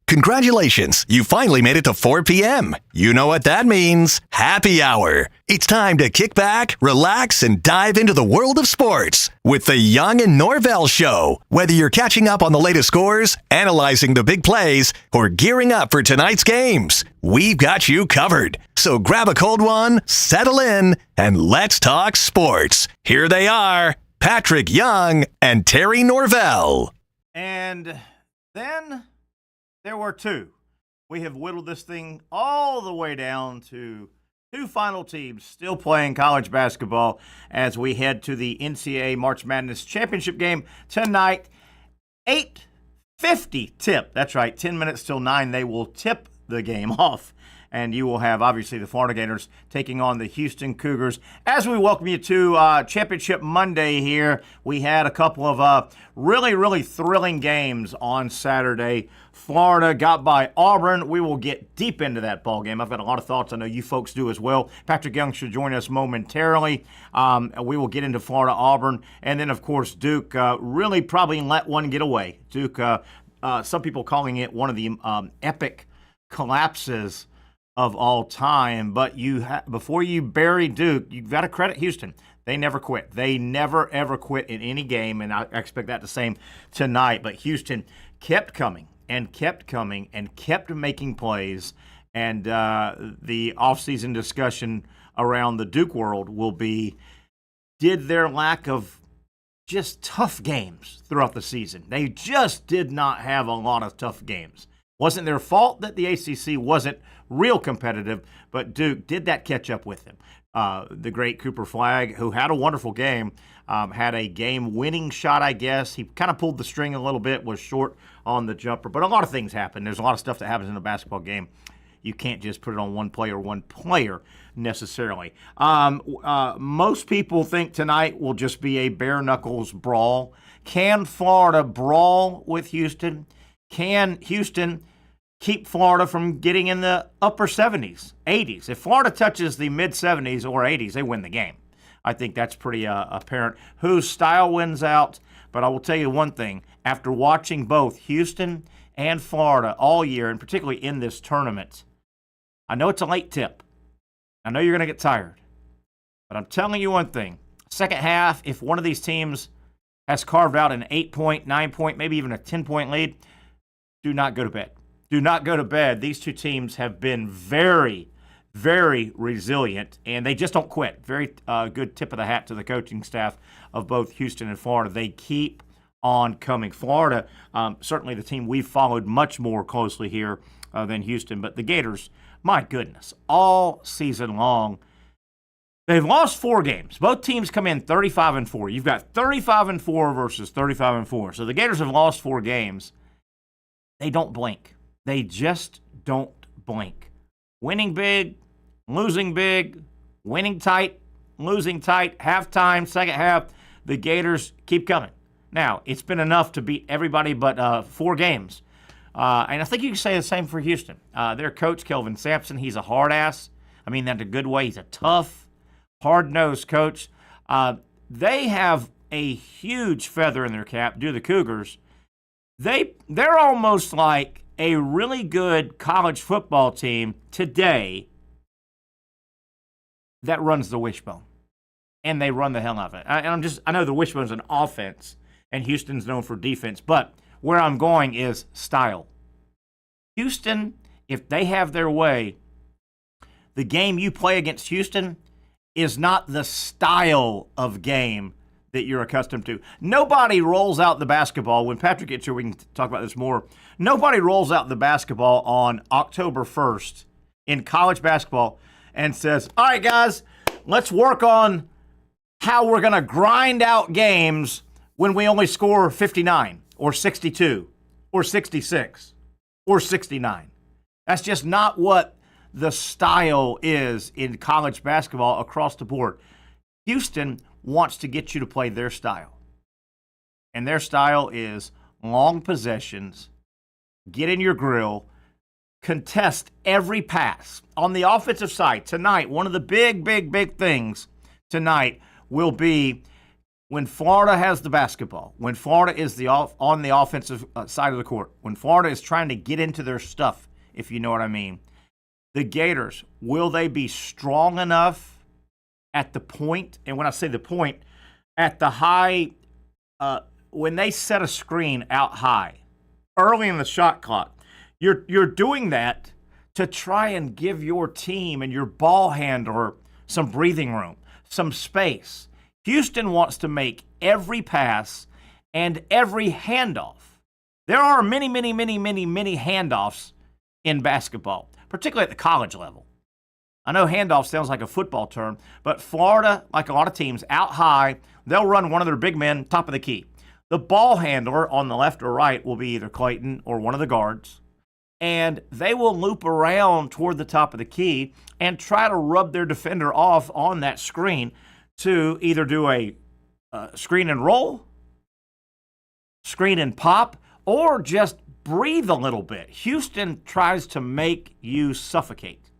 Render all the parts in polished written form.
Congratulations, you finally made it to 4 p.m. You know what that means. Happy hour. It's time to kick back, relax, and dive into the world of sports with the Young and Norvelle Show. Whether you're catching up on the latest scores, analyzing the big plays, or gearing up for tonight's games, we've got you covered. So grab a cold one, settle in, and let's talk sports. Here they are, Patric Young and Terry Norvelle. And then there were two. We have whittled this thing all the way down to two final teams still playing college basketball as we head to the NCAA March Madness Championship game tonight. 8:50 tip. That's right, 10 minutes till 9. They will tip the game off. And you will have, obviously, the Florida Gators taking on the Houston Cougars. As we welcome you to Championship Monday here, we had a couple of really thrilling games on Saturday. Florida got by Auburn. We will get deep into that ball game. I've got a lot of thoughts. I know you folks do as well. Patric Young should join us momentarily. We will get into Florida-Auburn. And then, of course, Duke really probably let one get away. Duke, some people calling it one of the epic collapses of all time, but before you bury Duke, you've got to credit Houston. They never quit. They never, ever quit in any game, and I expect that the same tonight. But Houston kept coming and kept coming and kept making plays, and the offseason discussion around the Duke world will be, did their lack of just tough games throughout the season, they just did not have a lot of tough games. Wasn't their fault that the ACC wasn't real competitive, but Duke did that catch up with them. The great Cooper Flagg, who had a wonderful game, had a game-winning shot, I guess. He kind of pulled the string a little bit, was short on the jumper. But a lot of things happen. There's a lot of stuff that happens in a basketball game. You can't just put it on one player necessarily. Most people think tonight will just be a bare-knuckles brawl. Can Florida brawl with Houston? Can Houston keep Florida from getting in the upper 70s, 80s? If Florida touches the mid-70s or 80s, they win the game. I think that's pretty apparent whose style wins out. But I will tell you one thing. After watching both Houston and Florida all year, and particularly in this tournament, I know it's a late tip. I know you're going to get tired. But I'm telling you one thing. Second half, if one of these teams has carved out an 8-point, 9-point, maybe even a 10-point lead, do not go to bed. Do not go to bed. These two teams have been very, very resilient, and they just don't quit. Very good tip of the hat to the coaching staff of both Houston and Florida. They keep on coming. Florida, certainly the team we've followed much more closely here than Houston, but the Gators, my goodness, all season long, they've lost 4 games. Both teams come in 35-4. You've got 35-4 versus 35-4. So the Gators have lost 4 games. They don't blink. They just don't blink. Winning big, losing big, winning tight, losing tight, halftime, second half, the Gators keep coming. Now, it's been enough to beat everybody but 4 games. And I think you can say the same for Houston. Their coach, Kelvin Sampson, he's a hard ass. I mean that in a good way. He's a tough, hard-nosed coach. They have a huge feather in their cap due to the Cougars. They're almost like a really good college football team today that runs the wishbone, and they run the hell out of it. I know the wishbone's an offense, and Houston's known for defense, but where I'm going is style. Houston, if they have their way, the game you play against Houston is not the style of game that you're accustomed to. Nobody rolls out the basketball. When Patrick gets here, we can talk about this more. Nobody rolls out the basketball on October 1st in college basketball and says, all right, guys, let's work on how we're going to grind out games when we only score 59 or 62 or 66 or 69. That's just not what the style is in college basketball across the board. Houston wants to get you to play their style. And their style is long possessions, get in your grill, contest every pass. On the offensive side, tonight, one of the big things tonight will be when Florida has the basketball, when Florida is on the offensive side of the court, when Florida is trying to get into their stuff, if you know what I mean, the Gators, will they be strong enough at the point? And when I say the point, at the high, when they set a screen out high, early in the shot clock, you're doing that to try and give your team and your ball handler some breathing room, some space. Houston wants to make every pass and every handoff. There are many, many, many, many, many handoffs in basketball, particularly at the college level. I know handoff sounds like a football term, but Florida, like a lot of teams, out high, they'll run one of their big men top of the key. The ball handler on the left or right will be either Clayton or one of the guards, and they will loop around toward the top of the key and try to rub their defender off on that screen to either do a screen and roll, screen and pop, or just breathe a little bit. Houston tries to make you suffocate.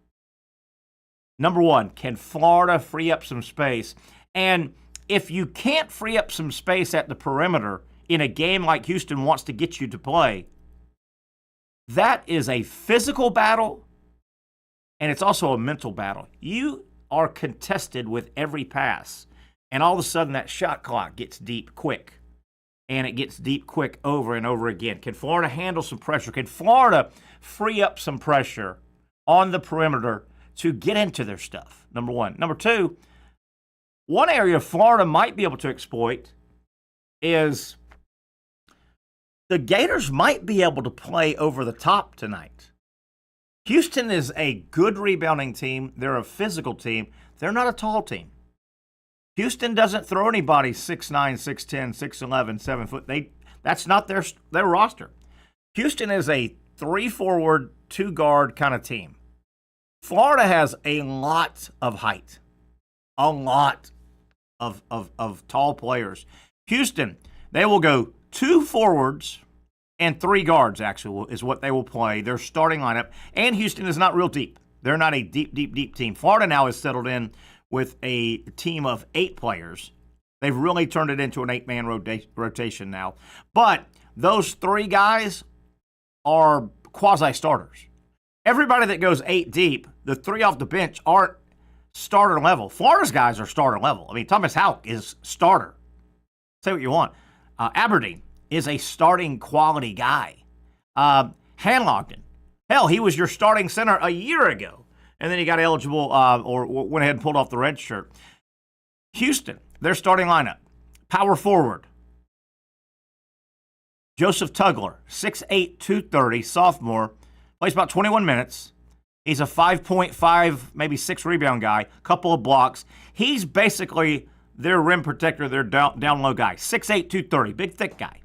Number one, can Florida free up some space? And if you can't free up some space at the perimeter in a game like Houston wants to get you to play, that is a physical battle, and it's also a mental battle. You are contested with every pass, and all of a sudden that shot clock gets deep quick, and it gets deep quick over and over again. Can Florida handle some pressure? Can Florida free up some pressure on the perimeter to get into their stuff? Number one. Number two, one area Florida might be able to exploit is the Gators might be able to play over the top tonight. Houston is a good rebounding team. They're a physical team. They're not a tall team. Houston doesn't throw anybody 6'9", 6'10", 6'11", 7 foot. That's not their roster. Houston is a 3 forward, 2 guard kind of team. Florida has a lot of height, a lot of tall players. Houston, they will go 2 forwards and 3 guards, actually, is what they will play. Their starting lineup. And Houston is not real deep. They're not a deep team. Florida now is settled in with a team of 8 players. They've really turned it into an 8-man rotation now. But those 3 guys are quasi-starters. Everybody that goes 8 deep, the 3 off the bench aren't starter level. Florida's guys are starter level. I mean, Thomas Houck is starter. Say what you want. Aberdeen is a starting quality guy. Hanlogden, hell, he was your starting center a year ago, and then he got eligible or went ahead and pulled off the red shirt. Houston, their starting lineup, power forward, Joseph Tugler, 6'8", 230, sophomore, plays about 21 minutes. He's a 5.5, maybe 6 rebound guy, couple of blocks. He's basically their rim protector, their down low guy, 6'8", 230, big, thick guy.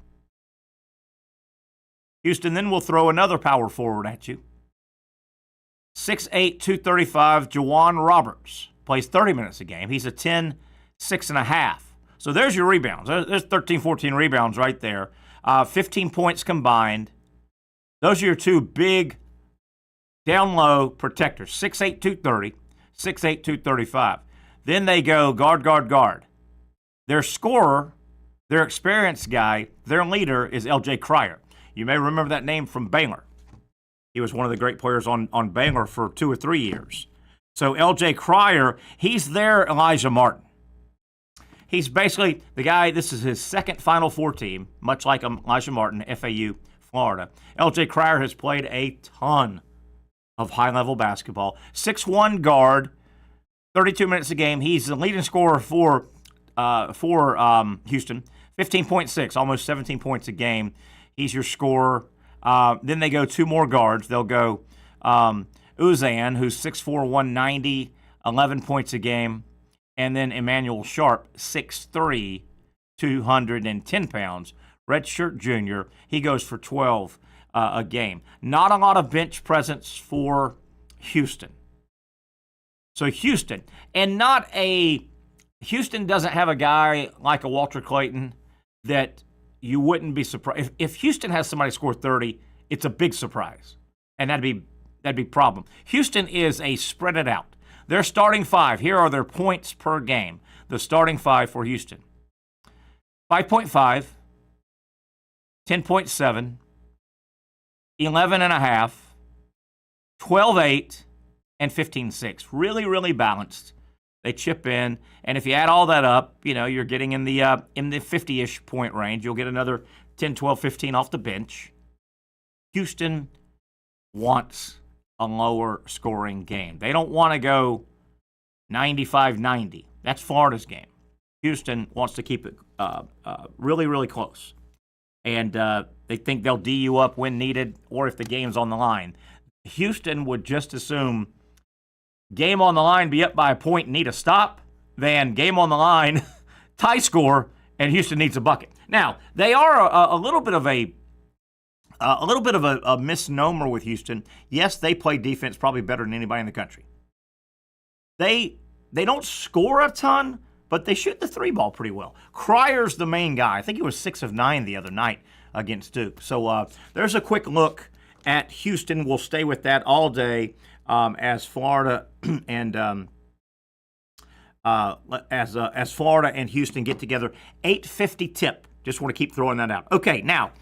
Houston then will throw another power forward at you. 6'8", 235, Jawan Roberts, plays 30 minutes a game. He's a 10, 6.5. So there's your rebounds. There's 13, 14 rebounds right there. 15 points combined. Those are your 2 big down low protectors, 6'8", 230, 6'8", 235. Then they go guard. Their scorer, their experienced guy, their leader is L.J. Cryer. You may remember that name from Baylor. He was one of the great players on Baylor for 2 or 3 years. So L.J. Cryer, he's their Elijah Martin. He's basically the guy, this is his second Final Four team, much like Elijah Martin, FAU, Florida. L.J. Cryer has played a ton of high-level basketball. 6'1" guard, 32 minutes a game. He's the leading scorer for Houston, 15.6, almost 17 points a game. He's your scorer. Then they go 2 more guards. They'll go Uzan, who's 6'4", 190, 11 points a game. And then Emmanuel Sharp, 6'3", 210 pounds, redshirt junior. He goes for 12 a game. Not a lot of bench presence for Houston. So Houston, and Houston doesn't have a guy like a Walter Clayton that you wouldn't be surprised. If Houston has somebody score 30, it's a big surprise, and that'd be a problem. Houston is a spread it out. Their starting 5, here are their points per game. The starting 5 for Houston. 5.5, 10.7, 11.5, 12.8, and 15.6. Really, really balanced. They chip in, and if you add all that up, you're getting in the 50-ish point range. You'll get another 10, 12, 15 off the bench. Houston wants a lower scoring game. They don't want to go 95-90. That's Florida's game. Houston wants to keep it really, really close. And they think they'll D you up when needed or if the game's on the line. Houston would just assume game on the line, be up by a point, need a stop, than game on the line, tie score, and Houston needs a bucket. Now, they are a little bit of a misnomer with Houston. Yes, they play defense probably better than anybody in the country. They don't score a ton, but they shoot the three ball pretty well. Cryer's the main guy. I think he was 6 of 9 the other night against Duke. So there's a quick look at Houston. We'll stay with that all day as Florida and as Florida and Houston get together. 8:50 tip. Just want to keep throwing that out. Okay, now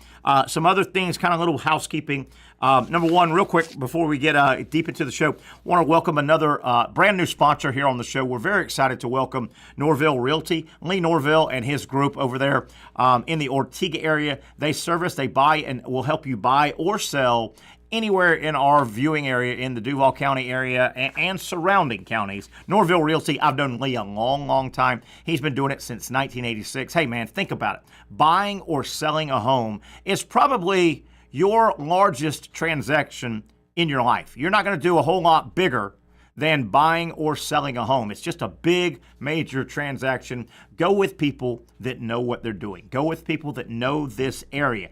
some other things, kind of little housekeeping. Number one, real quick, before we get deep into the show, want to welcome another brand new sponsor here on the show. We're very excited to welcome Norvelle Realty. Lee Norvelle and his group over there in the Ortega area. They buy and will help you buy or sell anywhere in our viewing area in the Duval County area and surrounding counties. Norvelle Realty, I've known Lee a long, long time. He's been doing it since 1986. Hey, man, think about it. Buying or selling a home is probably your largest transaction in your life. You're not going to do a whole lot bigger than buying or selling a home. It's just a big, major transaction. Go with people that know what they're doing. Go with people that know this area.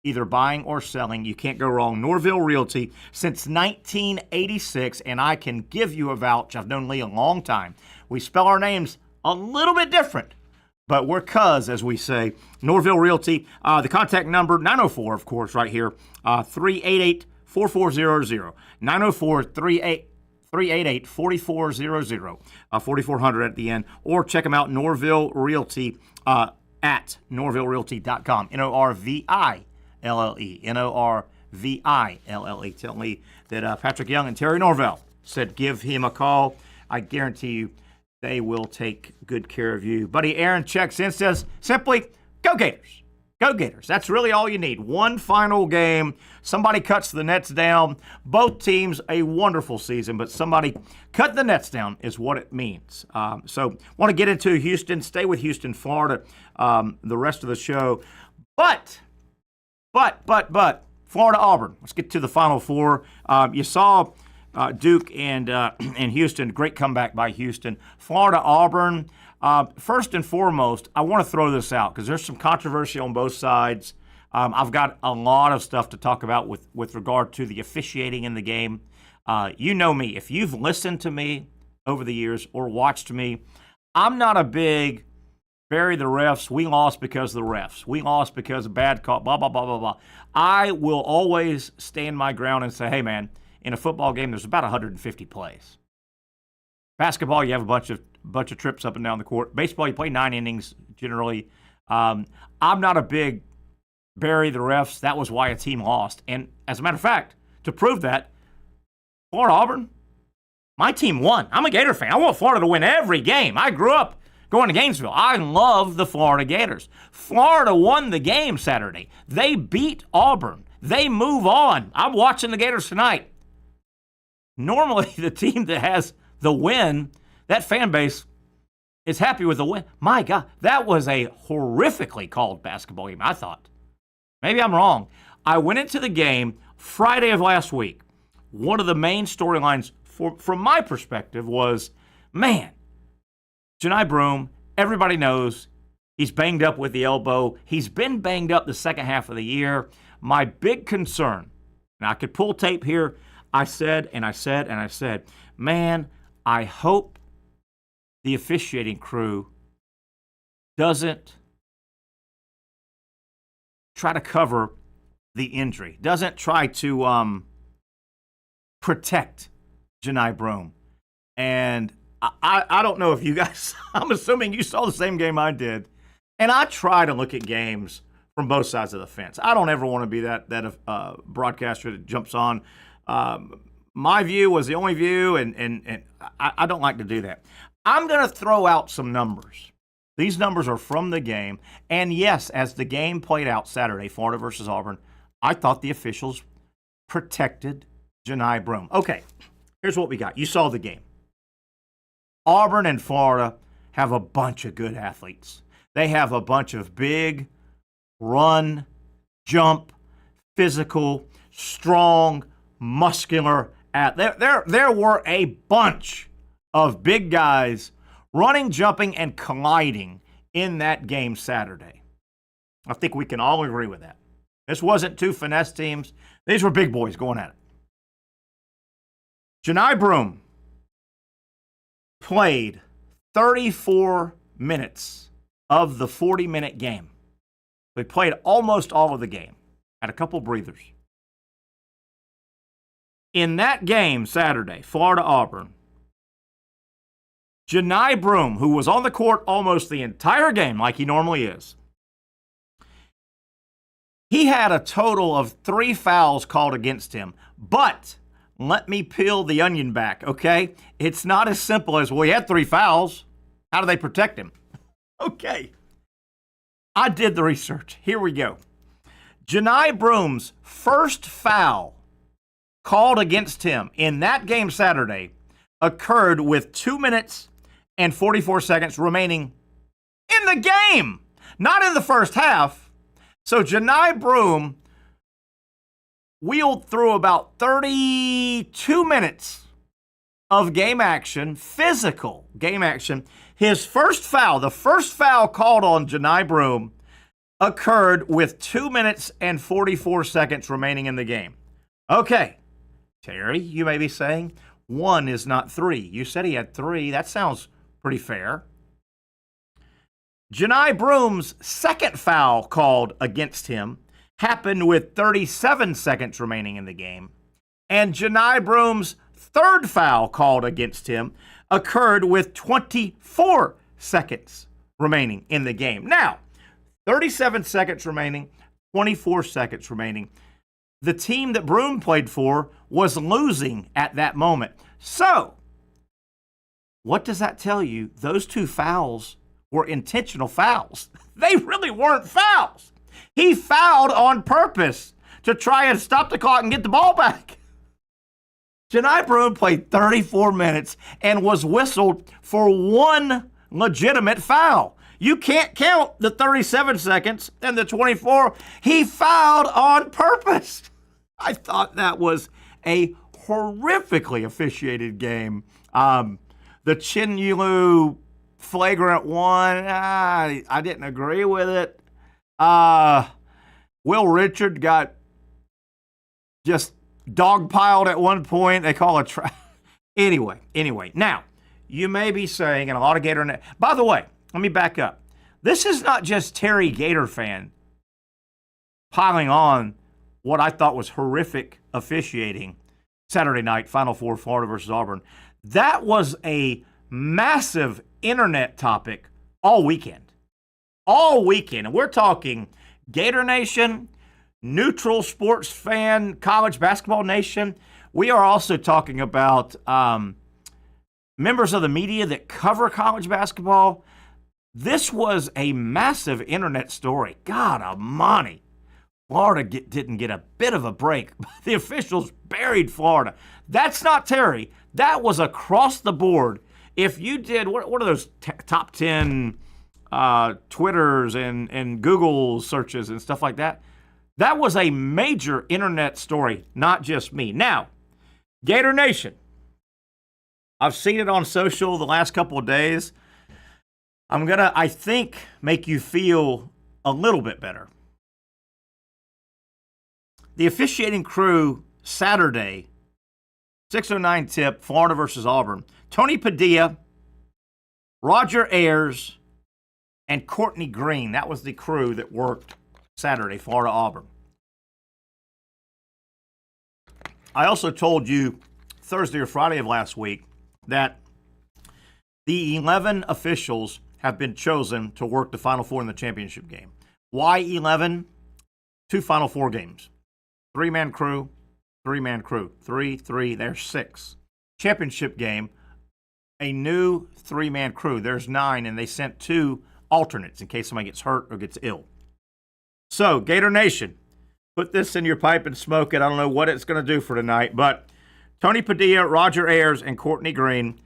Either buying or selling, you can't go wrong. Norvelle Realty since 1986, and I can give you a vouch. I've known Lee a long time. We spell our names a little bit different, but we're cuz, as we say. Norvelle Realty, the contact number, 904, of course, right here, 388-4400, 904-388-4400, 4400 at the end, or check them out, Norvelle Realty, at norvellerealty.com, Norville. Norville. Tell me that Patric Young and Terry Norvelle said give him a call. I guarantee you they will take good care of you. Buddy Aaron checks in, says simply, go Gators. Go Gators. That's really all you need. One final game. Somebody cuts the nets down. Both teams, a wonderful season, but somebody cut the nets down is what it means. So want to get into Houston. Stay with Houston, Florida, the rest of the show. But Florida Auburn. Let's get to the Final Four. You saw Duke and Houston. Great comeback by Houston. Florida Auburn. First and foremost, I want to throw this out because there's some controversy on both sides. I've got a lot of stuff to talk about with regard to the officiating in the game. You know me. If you've listened to me over the years or watched me, I'm not a big bury the refs. We lost because of the refs. We lost because of bad call, blah, blah, blah, blah, blah. I will always stand my ground and say, hey, man, in a football game, there's about 150 plays. Basketball, you have a bunch of trips up and down the court. Baseball, you play 9 innings generally. I'm not a big bury the refs. That was why a team lost. And as a matter of fact, to prove that, Florida Auburn, my team won. I'm a Gator fan. I want Florida to win every game. I grew up going to Gainesville. I love the Florida Gators. Florida won the game Saturday. They beat Auburn. They move on. I'm watching the Gators tonight. Normally, the team that has the win, that fan base is happy with the win. My God, that was a horrifically called basketball game, I thought. Maybe I'm wrong. I went into the game Friday of last week. One of the main storylines from my perspective was, man, Johni Broome, everybody knows he's banged up with the elbow. He's been banged up the second half of the year. My big concern, and I could pull tape here, I said, man, I hope the officiating crew doesn't try to cover the injury, doesn't try to protect Johni Broome. And I don't know if you guys, I'm assuming you saw the same game I did. And I try to look at games from both sides of the fence. I don't ever want to be that broadcaster that jumps on. My view was the only view, and I don't like to do that. I'm going to throw out some numbers. These numbers are from the game. And yes, as the game played out Saturday, Florida versus Auburn, I thought the officials protected Johni Broome. Okay, here's what we got. You saw the game. Auburn and Florida have a bunch of good athletes. They have a bunch of big, run, jump, physical, strong, muscular athletes. There were a bunch of big guys running, jumping, and colliding in that game Saturday. I think we can all agree with that. This wasn't two finesse teams. These were big boys going at it. Johni Broome played 34 minutes of the 40-minute game. He played almost all of the game. Had a couple breathers. In that game Saturday, Florida-Auburn, Johni Broome, who was on the court almost the entire game like he normally is, he had a total of 3 fouls called against him. But let me peel the onion back, okay? It's not as simple as, well, he had 3 fouls. How do they protect him? Okay. I did the research. Here we go. Johni Broome's first foul called against him in that game Saturday occurred with 2 minutes and 44 seconds remaining in the game, not in the first half. So Johni Broome wheeled through about 32 minutes of game action, physical game action. His first foul, the first foul called on Johni Broome, occurred with 2 minutes and 44 seconds remaining in the game. Okay, Terry, you may be saying 1 is not 3. You said he had 3. That sounds pretty fair. Johni Broome's second foul called against him happened with 37 seconds remaining in the game. And Johni Broome's third foul called against him occurred with 24 seconds remaining in the game. Now, 37 seconds remaining, 24 seconds remaining. The team that Broome played for was losing at that moment. So, what does that tell you? Those 2 fouls were intentional fouls. They really weren't fouls. He fouled on purpose to try and stop the clock and get the ball back. Johni Broome played 34 minutes and was whistled for 1 legitimate foul. You can't count the 37 seconds and the 24. He fouled on purpose. I thought that was a horrifically officiated game. The Chinulu flagrant one, I didn't agree with it. Will Richard got just dogpiled at one point. They call it Anyway. Now, you may be saying, and a lot of Gator... By the way, let me back up. This is not just Terry Gator fan piling on what I thought was horrific officiating Saturday night, Final Four, Florida versus Auburn. That was a massive internet topic all weekend. All weekend. And we're talking Gator Nation, neutral sports fan, college basketball nation. We are also talking about members of the media that cover college basketball. This was a massive internet story. God almighty. Florida didn't get a bit of a break. The officials buried Florida. That's not Terry. That was across the board. If you did, what are those top 10 Twitters and Google searches and stuff like that? That was a major internet story, not just me. Now, Gator Nation, I've seen it on social the last couple of days. I'm going to, I think, make you feel a little bit better. The officiating crew Saturday, 6:09 tip, Florida versus Auburn. Tony Padilla, Roger Ayers, and Courtney Green. That was the crew that worked Saturday, Florida Auburn. I also told you Thursday or Friday of last week that the 11 officials have been chosen to work the Final Four in the championship game. Why 11? 2 Final Four games. 3-man crew, 3-man crew. 3, there's 6. Championship game, a new 3-man crew. There's 9, and they sent 2 alternates in case somebody gets hurt or gets ill. So, Gator Nation, put this in your pipe and smoke it. I don't know what it's going to do for tonight, but Tony Padilla, Roger Ayers, and Courtney Green,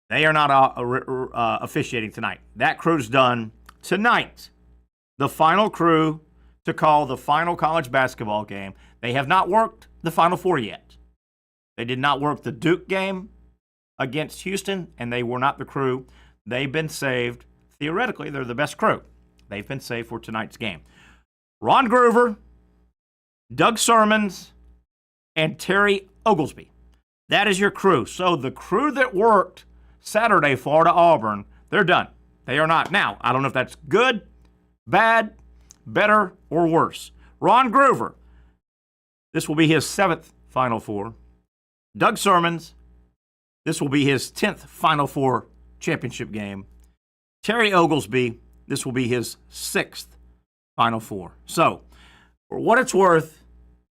they are not officiating tonight. That crew's done. Tonight, the final crew to call the final college basketball game. They have not worked the Final Four yet. They did not work the Duke game against Houston, and they were not the crew. They've been saved. Theoretically, they're the best crew. They've been saved for tonight's game. Ron Groover, Doug Sermons, and Terry Oglesby. That is your crew. So the crew that worked Saturday, Florida Auburn, they're done. They are not. Now, I don't know if that's good, bad, better, or worse. Ron Groover, this will be his 7th Final Four. Doug Sermons, this will be his 10th Final Four championship game. Terry Oglesby, this will be his 6th Final Four. So, for what it's worth,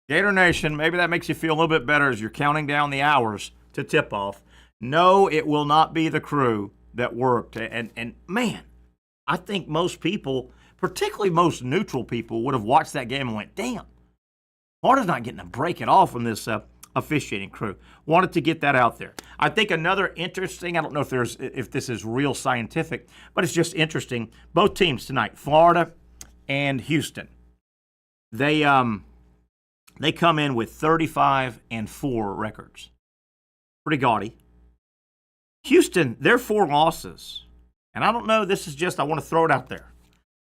Gator Nation, maybe that makes you feel a little bit better as you're counting down the hours to tip-off. No, it will not be the crew that worked. And man, I think most people, particularly most neutral people, would have watched that game and went, damn, Florida's not getting a break at all from this officiating crew. Wanted to get that out there. I think another interesting, I don't know if this is real scientific, but it's just interesting. Both teams tonight, Florida and Houston, they come in with 35-4 records. Pretty gaudy. Houston, their 4 losses, and I don't know, this is just, I want to throw it out there.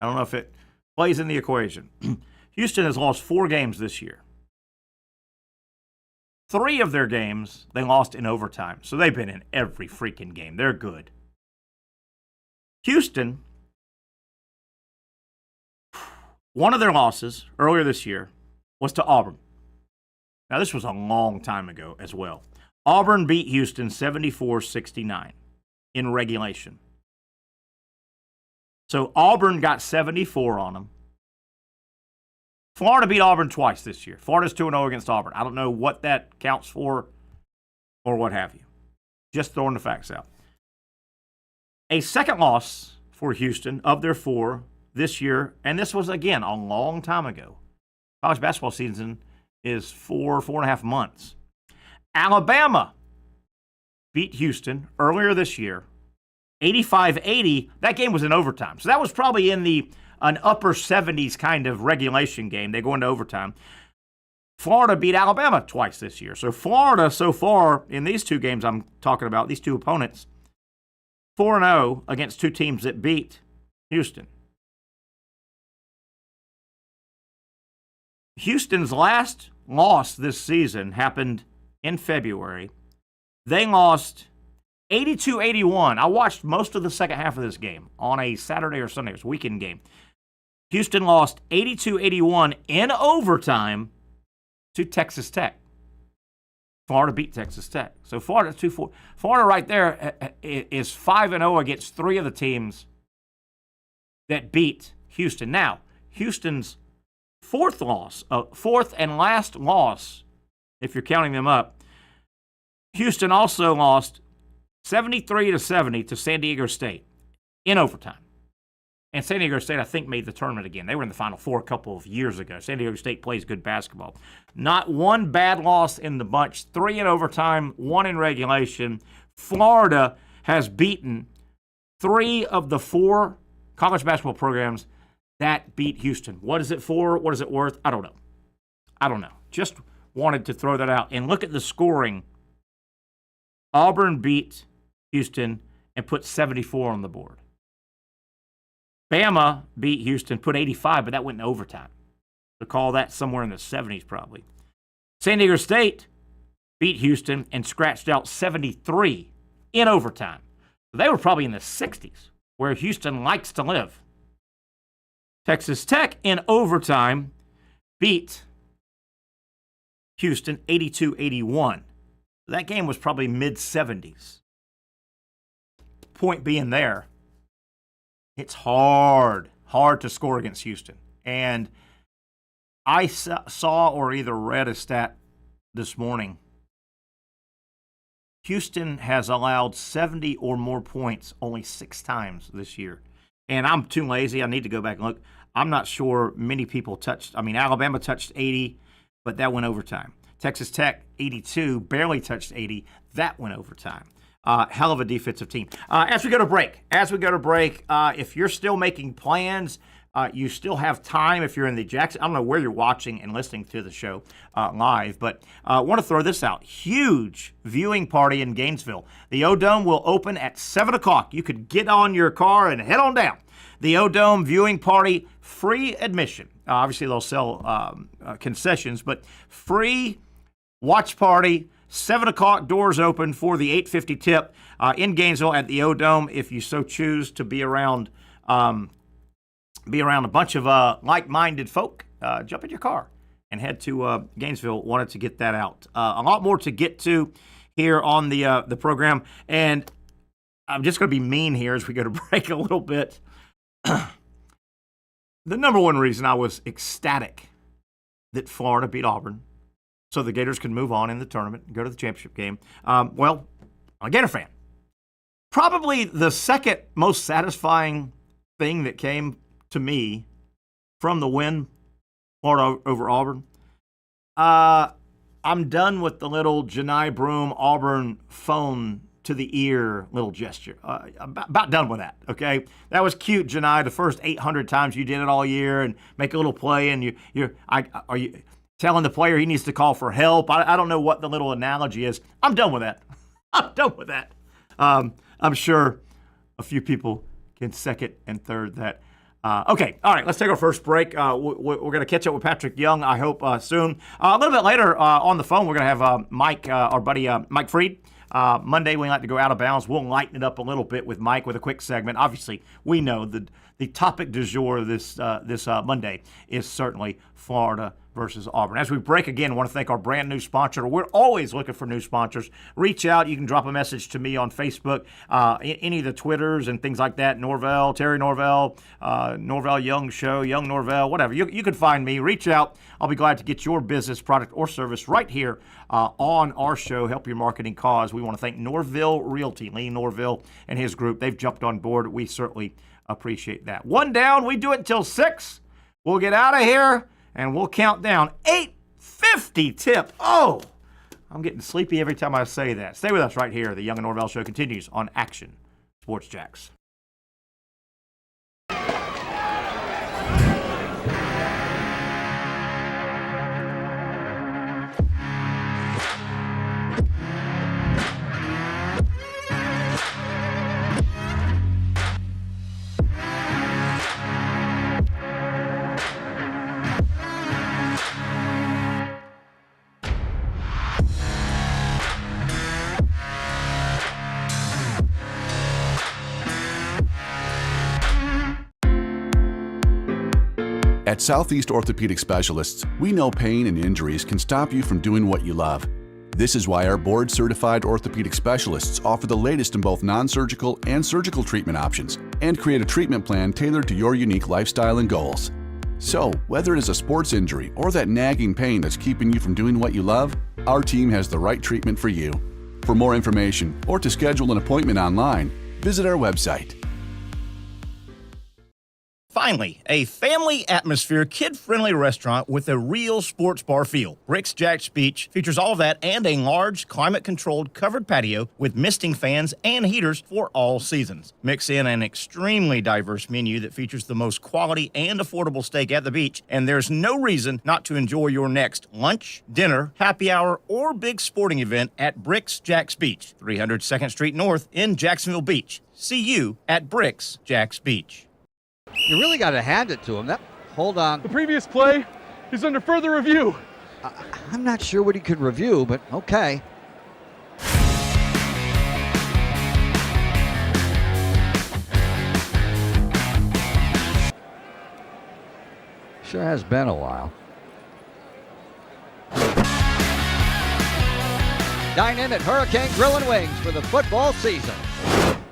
I don't know if it plays in the equation. Houston has lost 4 games this year. 3 of their games, they lost in overtime. So they've been in every freaking game. They're good. Houston, one of their losses earlier this year was to Auburn. Now, this was a long time ago as well. Auburn beat Houston 74-69 in regulation. So Auburn got 74 on them. Florida beat Auburn twice this year. Florida's 2-0 against Auburn. I don't know what that counts for or what have you. Just throwing the facts out. A second loss for Houston of their 4 this year, and this was, again, a long time ago. College basketball season is 4.5 months. Alabama beat Houston earlier this year, 85-80. That game was in overtime. So that was probably in an upper 70s kind of regulation game. They go into overtime. Florida beat Alabama twice this year. So Florida, so far, in these 2 games I'm talking about, these 2 opponents, 4-0 against 2 teams that beat Houston. Houston's last loss this season happened in February. They lost 82-81. I watched most of the second half of this game on a Saturday or Sunday. It was a weekend game. Houston lost 82-81 in overtime to Texas Tech. Florida beat Texas Tech. So Florida 2-4. Florida right there is 5-0 against 3 of the teams that beat Houston. Now, Houston's fourth and last loss, if you're counting them up, Houston also lost 73-70 to San Diego State in overtime. And San Diego State, I think, made the tournament again. They were in the Final Four a couple of years ago. San Diego State plays good basketball. Not one bad loss in the bunch. 3 in overtime, 1 in regulation. Florida has beaten 3 of the 4 college basketball programs that beat Houston. What is it for? What is it worth? I don't know. Just wanted to throw that out. And look at the scoring. Auburn beat Houston and put 74 on the board. Bama beat Houston, put 85, but that went in overtime. So call that somewhere in the 70s probably. San Diego State beat Houston and scratched out 73 in overtime. So they were probably in the 60s, where Houston likes to live. Texas Tech in overtime beat Houston 82-81. That game was probably mid-70s. Point being there, It's hard to score against Houston. And I saw or either read a stat this morning. Houston has allowed 70 or more points only 6 times this year. And I'm too lazy. I need to go back and look. I'm not sure many people touched. I mean, Alabama touched 80, but that went overtime. Texas Tech, 82, barely touched 80. That went overtime. Hell of a defensive team. As we go to break, if you're still making plans, you still have time if you're in the Jackson. I don't know where you're watching and listening to the show live, but I want to throw this out. Huge viewing party in Gainesville. The O-Dome will open at 7 o'clock. You could get on your car and head on down. The O-Dome viewing party, free admission. Obviously, they'll sell concessions, but free watch party. 7 o'clock, doors open for the 8:50 tip in Gainesville at the O-Dome. If you so choose to be around a bunch of like-minded folk, jump in your car and head to Gainesville. Wanted to get that out. A lot more to get to here on the program, and I'm just going to be mean here as we go to break a little bit. The number one reason I was ecstatic that Florida beat Auburn so the Gators could move on in the tournament and go to the championship game. Well, I'm a Gator fan. Probably the second most satisfying thing that came to me from the win, Florida over Auburn. I'm done with the little Janai Broom Auburn phone to the ear little gesture. About done with that, okay? That was cute, Janai, the first 800 times you did it all year and make a little play, and are you telling the player he needs to call for help? I don't know what the little analogy is. I'm done with that. I'm done with that. I'm sure a few people can second and third that. Okay, all right, let's take our first break. We're going to catch up with Patric Young, I hope, soon. A little bit later on the phone, we're going to have Mike, our buddy Mike Freed. Monday, we like to go out of bounds. We'll lighten it up a little bit with Mike with a quick segment. Obviously, we know the topic du jour this Monday is certainly Florida versus Auburn. As we break again, I want to thank our brand new sponsor. We're always looking for new sponsors. Reach out. You can drop a message to me on Facebook, any of the Twitters and things like that. Norvelle, Terry Norvelle, Norvelle Young Show, Young Norvelle, whatever. You can find me. Reach out. I'll be glad to get your business, product, or service right here on our show. Help your marketing cause. We want to thank Norvelle Realty, Lee Norvelle and his group. They've jumped on board. We certainly appreciate that. One down. We do it until 6. We'll get out of here. And we'll count down. 8:50 tip. Oh, I'm getting sleepy every time I say that. Stay with us right here. The Young and Norvelle Show continues on Action Sports Jacks. At Southeast Orthopedic Specialists, we know pain and injuries can stop you from doing what you love. This is why our board-certified orthopedic specialists offer the latest in both non-surgical and surgical treatment options and create a treatment plan tailored to your unique lifestyle and goals. So, whether it is a sports injury or that nagging pain that's keeping you from doing what you love, our team has the right treatment for you. For more information or to schedule an appointment online, visit our website. Finally, a family atmosphere, kid-friendly restaurant with a real sports bar feel. Bricks Jack's Beach features all of that and a large, climate-controlled covered patio with misting fans and heaters for all seasons. Mix in an extremely diverse menu that features the most quality and affordable steak at the beach, and there's no reason not to enjoy your next lunch, dinner, happy hour, or big sporting event at Bricks Jack's Beach, 300 2nd Street North in Jacksonville Beach. See you at Bricks Jack's Beach. You really got to hand it to him. Hold on. The previous play is under further review. I'm not sure what he could review, but okay. Sure has been a while. Dine in at Hurricane Grill and Wings for the football season.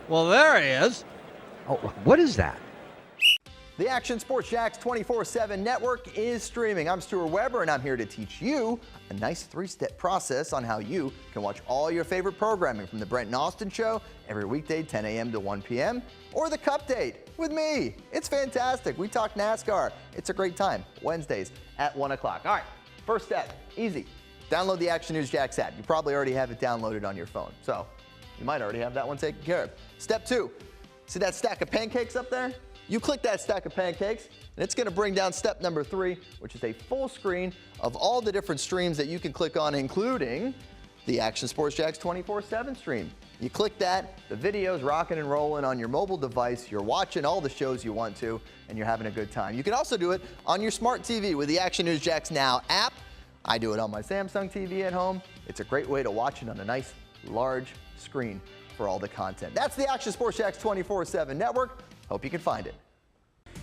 Well, there he is. Oh, what is that? The Action Sports Jax 24/7 network is streaming. I'm Stuart Weber, and I'm here to teach you a nice 3-step process on how you can watch all your favorite programming from the Brent and Austin Show every weekday 10 a.m. to 1 p.m. or the Cup Date with me. It's fantastic. We talk NASCAR. It's a great time. Wednesdays at 1 o'clock. All right, first step, easy. Download the Action News Jax app. You probably already have it downloaded on your phone, so you might already have that one taken care of. Step 2, see that stack of pancakes up there? You click that stack of pancakes, and it's going to bring down step number 3, which is a full screen of all the different streams that you can click on, including the Action Sports Jax 24/7 stream. You click that, the video's rocking and rolling on your mobile device. You're watching all the shows you want to, and you're having a good time. You can also do it on your smart TV with the Action News Jax Now app. I do it on my Samsung TV at home. It's a great way to watch it on a nice, large screen for all the content. That's the Action Sports Jax 24/7 network. Hope you can find it.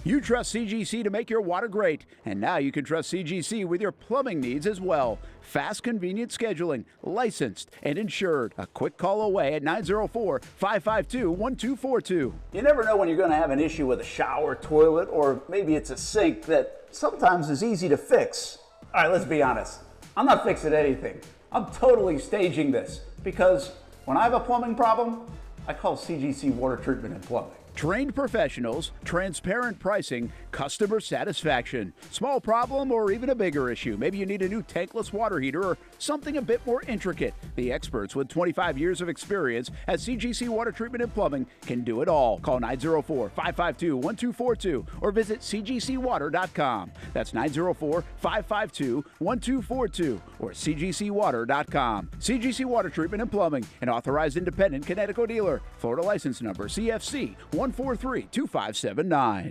You trust CGC to make your water great, and now you can trust CGC with your plumbing needs as well. Fast, convenient scheduling, licensed and insured. A quick call away at 904-552-1242. You never know when you're going to have an issue with a shower, toilet, or maybe it's a sink that sometimes is easy to fix. All right, let's be honest. I'm not fixing anything. I'm totally staging this because when I have a plumbing problem, I call CGC Water Treatment and Plumbing. Trained professionals, transparent pricing, customer satisfaction. Small problem or even a bigger issue. Maybe you need a new tankless water heater or something a bit more intricate. The experts with 25 years of experience at CGC Water Treatment and Plumbing can do it all. Call 904-552-1242 or visit cgcwater.com. That's 904-552-1242 or cgcwater.com. CGC Water Treatment and Plumbing, an authorized independent Connecticut dealer. Florida license number CFC 1432579.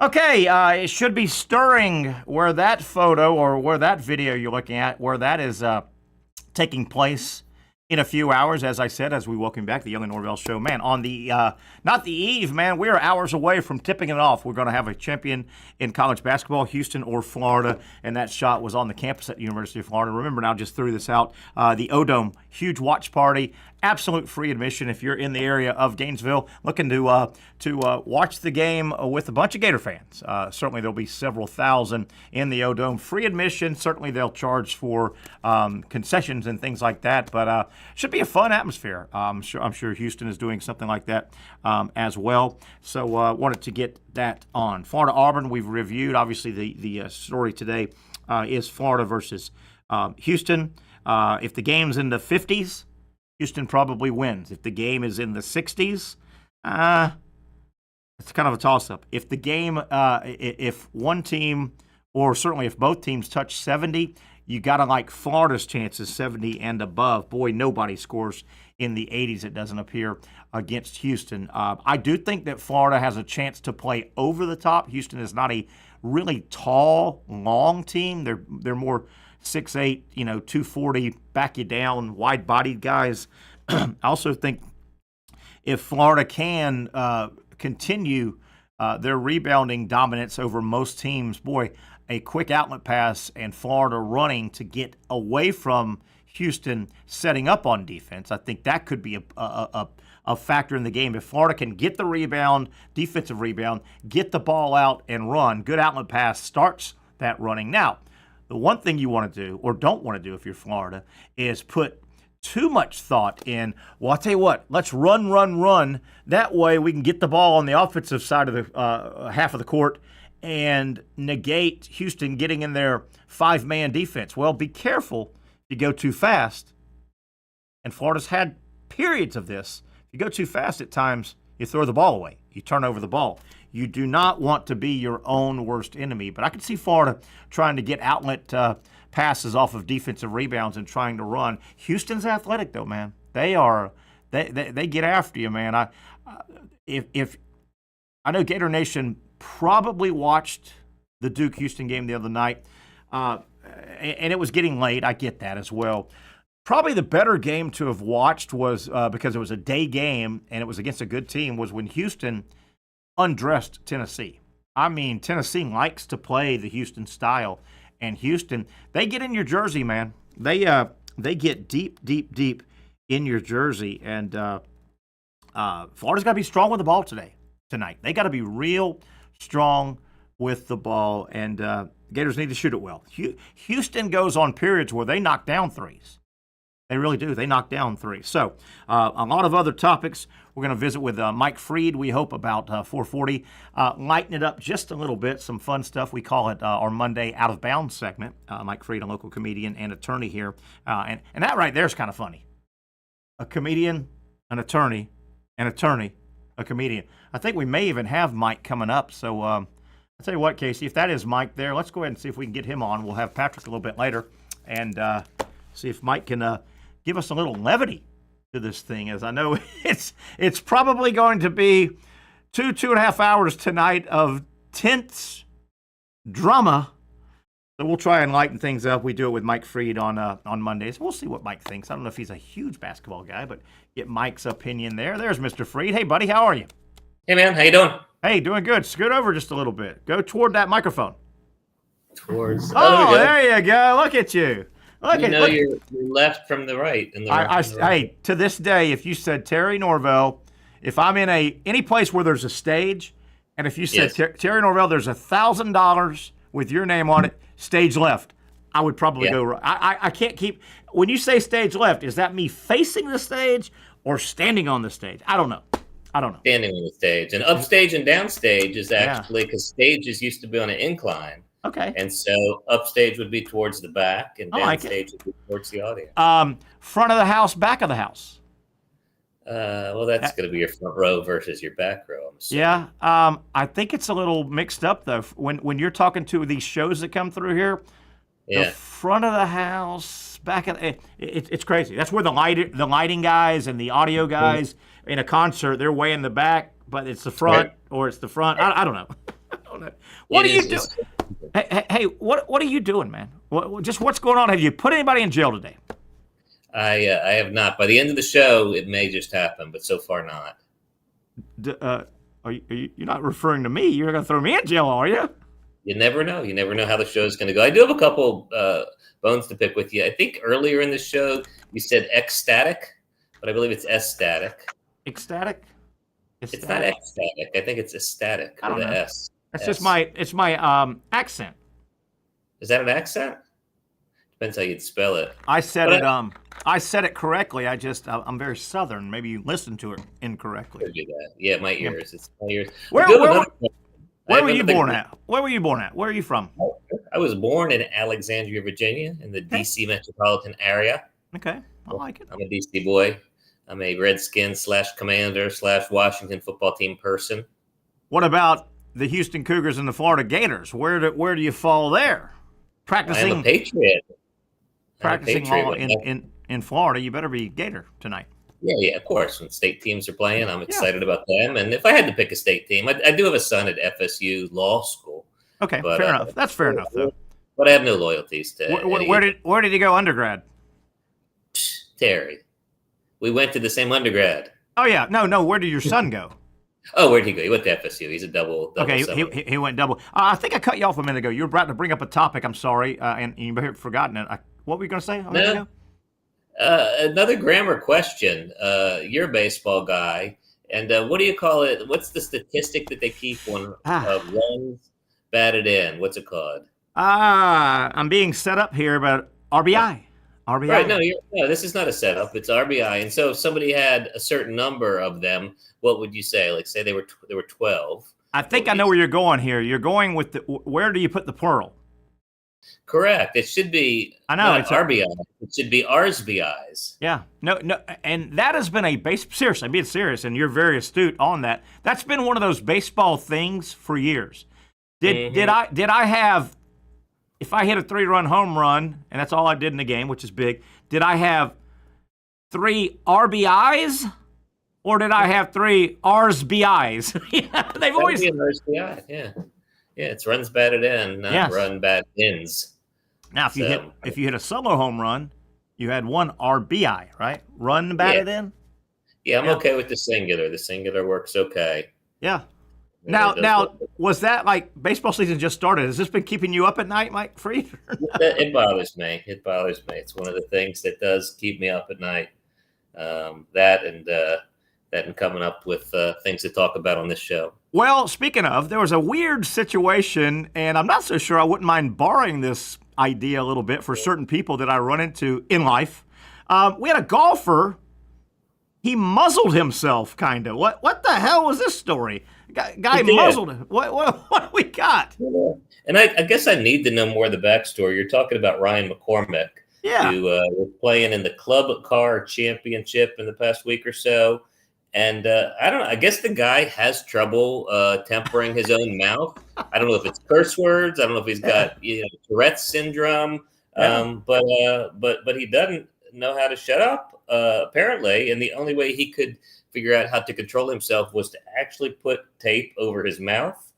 Okay, it should be stirring where that photo or where that video you're looking at, where that is taking place in a few hours, as I said, as we welcome back the Young and Norvelle Show. Man, on the, not the eve, man, we are hours away from tipping it off. We're going to have a champion in college basketball, Houston or Florida, and that shot was on the campus at the University of Florida. Remember, now just threw this out, the O-Dome, huge watch party, absolute free admission if you're in the area of Gainesville looking to watch the game with a bunch of Gator fans. Certainly there'll be several thousand in the O-Dome. Free admission, certainly they'll charge for concessions and things like that, but should be a fun atmosphere. I'm sure Houston is doing something like that as well. So wanted to get that on. Florida-Auburn, we've reviewed. Obviously the story today is Florida versus Houston. If the game's in the 50s, Houston probably wins. If the game is in the 60s, it's kind of a toss-up. If the game, if one team, or certainly if both teams touch 70, you got to like Florida's chances, 70 and above. Boy, nobody scores in the 80s, it doesn't appear, against Houston. I do think that Florida has a chance to play over the top. Houston is not a really tall, long team. They're more 6'8", 240, back you down, wide-bodied guys. I also think if Florida can continue their rebounding dominance over most teams, boy, a quick outlet pass and Florida running to get away from Houston setting up on defense, I think that could be a factor in the game. If Florida can get the rebound, defensive rebound, get the ball out and run, good outlet pass starts that running. Now, the one thing you want to do, or don't want to do if you're Florida, is put too much thought in, well, I'll tell you what, let's run. That way we can get the ball on the offensive side of the half of the court and negate Houston getting in their 5-man defense. Well, be careful if you go too fast. And Florida's had periods of this. If you go too fast at times, you throw the ball away. You turn over the ball. You do not want to be your own worst enemy. But I could see Florida trying to get outlet passes off of defensive rebounds and trying to run. Houston's athletic, though, man. They get after you, man. If I know Gator Nation probably watched the Duke-Houston game the other night, and it was getting late. I get that as well. Probably the better game to have watched was, because it was a day game and it was against a good team, was when Houston undressed Tennessee. I mean, Tennessee likes to play the Houston style, and Houston, they get in your jersey, man. They get deep in your jersey, and Florida's got to be strong with the ball tonight. They got to be real strong with the ball, and Gators need to shoot it well. Houston goes on periods where they knock down threes. They really do. They knock down threes. So a lot of other topics. We're going to visit with Mike Freed, we hope, about 440. Lighten it up just a little bit, some fun stuff. We call it our Monday Out of Bounds segment. Mike Freed, a local comedian and attorney here. And that right there is kind of funny. A comedian, an attorney, a comedian. I think we may even have Mike coming up. So I'll tell you what, Casey, if that is Mike there, let's go ahead and see if we can get him on. We'll have Patric a little bit later and see if Mike can give us a little levity to this thing, as I know it's probably going to be 2.5 hours tonight of tense drama. So we'll try and lighten things up. We do it with Mike Freed on Mondays. We'll see what Mike thinks. I don't know if he's a huge basketball guy, but get Mike's opinion there. There's Mr. Freed. Hey, buddy, how are you? Hey, man, how you doing? Hey, doing good. Scoot over just a little bit. Go toward that microphone. Towards. Oh, there you go. Look at you. You're left from the right. Hey, to this day, if you said Terry Norvelle, if I'm in any place where there's a stage, and if you said Terry Norvelle, there's $1,000 with your name on it, stage left, I would probably go right. I can't keep. When you say stage left, is that me facing the stage or standing on the stage? I don't know. Standing on the stage. And upstage and downstage is actually, because stages used to be on an incline. Okay. And so upstage would be towards the back, and downstage would be towards the audience. Front of the house, back of the house. Well, that's going to be your front row versus your back row, I'm assuming. Yeah. I think it's a little mixed up, though. When you're talking to these shows that come through here, the front of the house, back of it's crazy. That's where the lighting guys and the audio guys in a concert, they're way in the back, but it's the front or it's the front. I don't know. What are you doing? Hey, what are you doing, man? What's going on? Have you put anybody in jail today? I have not. By the end of the show, it may just happen, but so far not. You're not referring to me? You're going to throw me in jail, are you? You never know. You never know how the show is going to go. I do have a couple bones to pick with you. I think earlier in the show you said ecstatic, but I believe it's ecstatic. Ecstatic? It's not ecstatic. I think it's ecstatic with the S. That's just my accent. Is that an accent? Depends how you'd spell it. I said it correctly. I'm very Southern. Maybe you listened to it incorrectly. Could do that. Yeah, my ears. It's my ears. Where were you born at? Where were you born at? Where are you from? I was born in Alexandria, Virginia, in the D.C. metropolitan area. Okay, I like it. I'm a D.C. boy. I'm a Redskin / Commander / Washington football team person. What about the Houston Cougars and the Florida Gators? Where do you fall there? Practicing. I'm a Patriot. Practicing all in Florida. You better be Gator tonight. Yeah, of course. When state teams are playing, I'm excited about them. And if I had to pick a state team, I do have a son at FSU Law School. Okay, but, fair enough. That's fair enough, though. But I have no loyalties to. Where did you go undergrad? Terry. We went to the same undergrad. Oh yeah, no. Where did your son go? Oh, where'd he go? He went to FSU. He's a double. Okay, he went double. I think I cut you off a minute ago. You were about to bring up a topic. I'm sorry, and you may have forgotten it. What were you going to say? No. Another grammar question. You're a baseball guy, and what do you call it? What's the statistic that they keep on runs batted in? What's it called? I'm being set up here, but RBI. RBI. Right, no, this is not a setup. It's RBI. And so if somebody had a certain number of them, what would you say? Like, say they were 12. I think I know where you're going here. You're going with where do you put the plural? Correct. It should be it's RBI. It should be RSBIs. Yeah. No, and that has been seriously, I'm being serious, and you're very astute on that. That's been one of those baseball things for years. Did I have, if I hit a 3-run home run, and that's all I did in the game, which is big, did I have 3 RBIs or did I have 3 RSBIs? Yeah, they've always been RSBI. Yeah, it's runs batted in, not run batted ins. Now, if you hit a solo home run, you had 1 RBI, right? Run batted in. Yeah, I'm okay with the singular. The singular works okay. Yeah. Now, was that like baseball season just started? Has this been keeping you up at night, Mike Freed? It bothers me. It's one of the things that does keep me up at night. That and that and coming up with things to talk about on this show. Well, speaking of, there was a weird situation, and I'm not so sure I wouldn't mind borrowing this idea a little bit for certain people that I run into in life. We had a golfer. He muzzled himself, kind of. What the hell was this story? Guy muzzled him. What do we got? And I guess I need to know more of the backstory. You're talking about Ryan McCormick, who was playing in the Club Car Championship in the past week or so. And I don't know. I guess the guy has trouble tempering his own mouth. I don't know if it's curse words. I don't know if he's got Tourette's syndrome. But he doesn't know how to shut up apparently. And the only way he could figure out how to control himself was to actually put tape over his mouth.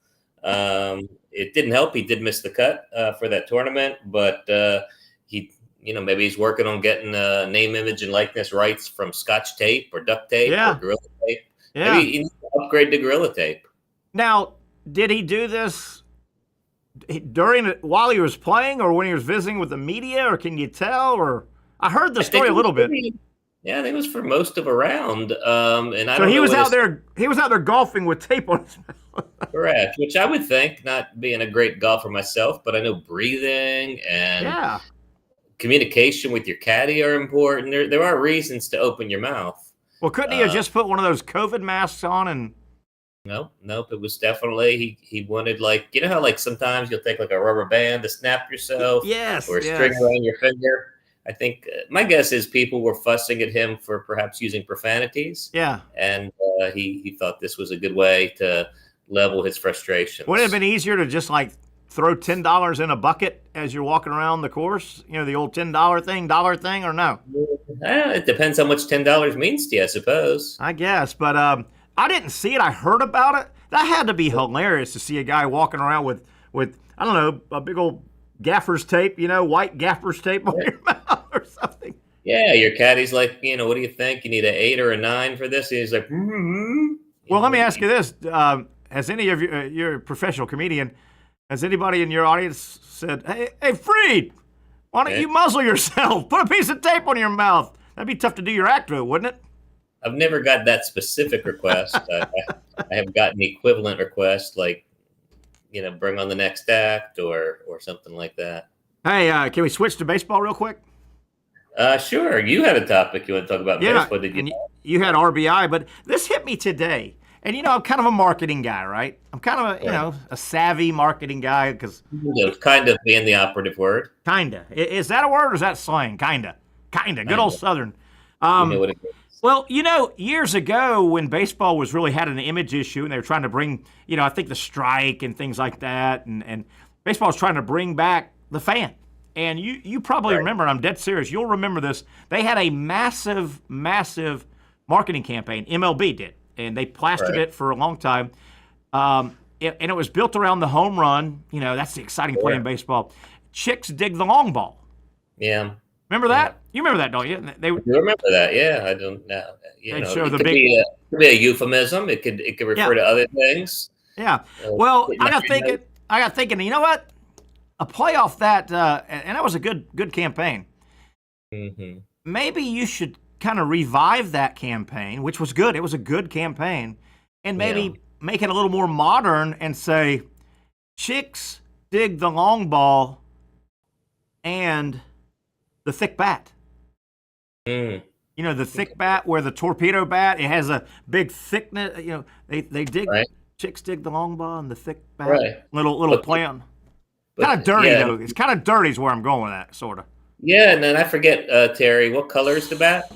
It didn't help. He did miss the cut for that tournament, but maybe he's working on getting name, image, and likeness rights from Scotch tape or duct tape or Gorilla tape. Maybe he needs to upgrade to Gorilla tape. Now, did he do this while he was playing, or when he was visiting with the media, or can you tell? Or I heard the story a little bit. Yeah, I think it was for most of a round. And I so he was out there. He was out there golfing with tape on his mouth. Correct. Which I would think, not being a great golfer myself, but I know breathing and communication with your caddy are important. There are reasons to open your mouth. Well, couldn't he have just put one of those COVID masks on and? Nope. It was definitely he wanted, like, you know how like sometimes you'll take like a rubber band to snap yourself, or a string around your finger. I think my guess is people were fussing at him for perhaps using profanities. Yeah. And he thought this was a good way to level his frustrations. Would it have been easier to just like throw $10 in a bucket as you're walking around the course? You know, the old $10 thing, or no? It depends how much $10 means to you, I suppose. I guess, but I didn't see it. I heard about it. That had to be hilarious to see a guy walking around with I don't know, a big old gaffer's tape, white gaffer's tape on your mouth or something. Yeah, your caddy's like, what do you think? You need an 8 or a 9 for this? And he's like, Well, let me ask you this. Has any of you, you're a professional comedian, has anybody in your audience said, hey, Freed, why don't you muzzle yourself? Put a piece of tape on your mouth. That'd be tough to do your act with, wouldn't it? I've never got that specific request. I have gotten equivalent requests like, bring on the next act or something like that. Hey, can we switch to baseball real quick? Sure. You had a topic you want to talk about baseball, did you? You had RBI, but this hit me today. And, I'm kind of a marketing guy, right? I'm kind of a savvy marketing guy because kind of being the operative word. Kinda. Is that a word or is that slang? Kinda. Good old Southern. Well, years ago when baseball was really had an image issue and they were trying to bring, I think the strike and things like that, and baseball was trying to bring back the fan. And you probably remember, and I'm dead serious, you'll remember this, they had a massive marketing campaign, MLB did, and they plastered it for a long time. And it was built around the home run. That's the exciting play in baseball. Chicks dig the long ball. Yeah. Remember that? You remember that, don't you? You remember that? Yeah, I don't know. It could be a euphemism. It could refer to other things. Yeah. Well, I got thinking. You know what? A playoff that, and that was a good campaign. Mm-hmm. Maybe you should kind of revive that campaign, which was good. It was a good campaign, and maybe make it a little more modern and say, chicks dig the long ball and the thick bat. The thick bat where the torpedo bat, it has a big thickness. They dig. Right. Chicks dig the long ball and the thick bat. Right. Little play on. Kind of dirty though. It's kind of dirty is where I'm going with that, sort of. Yeah, and then I forget, Terry. What color is the bat?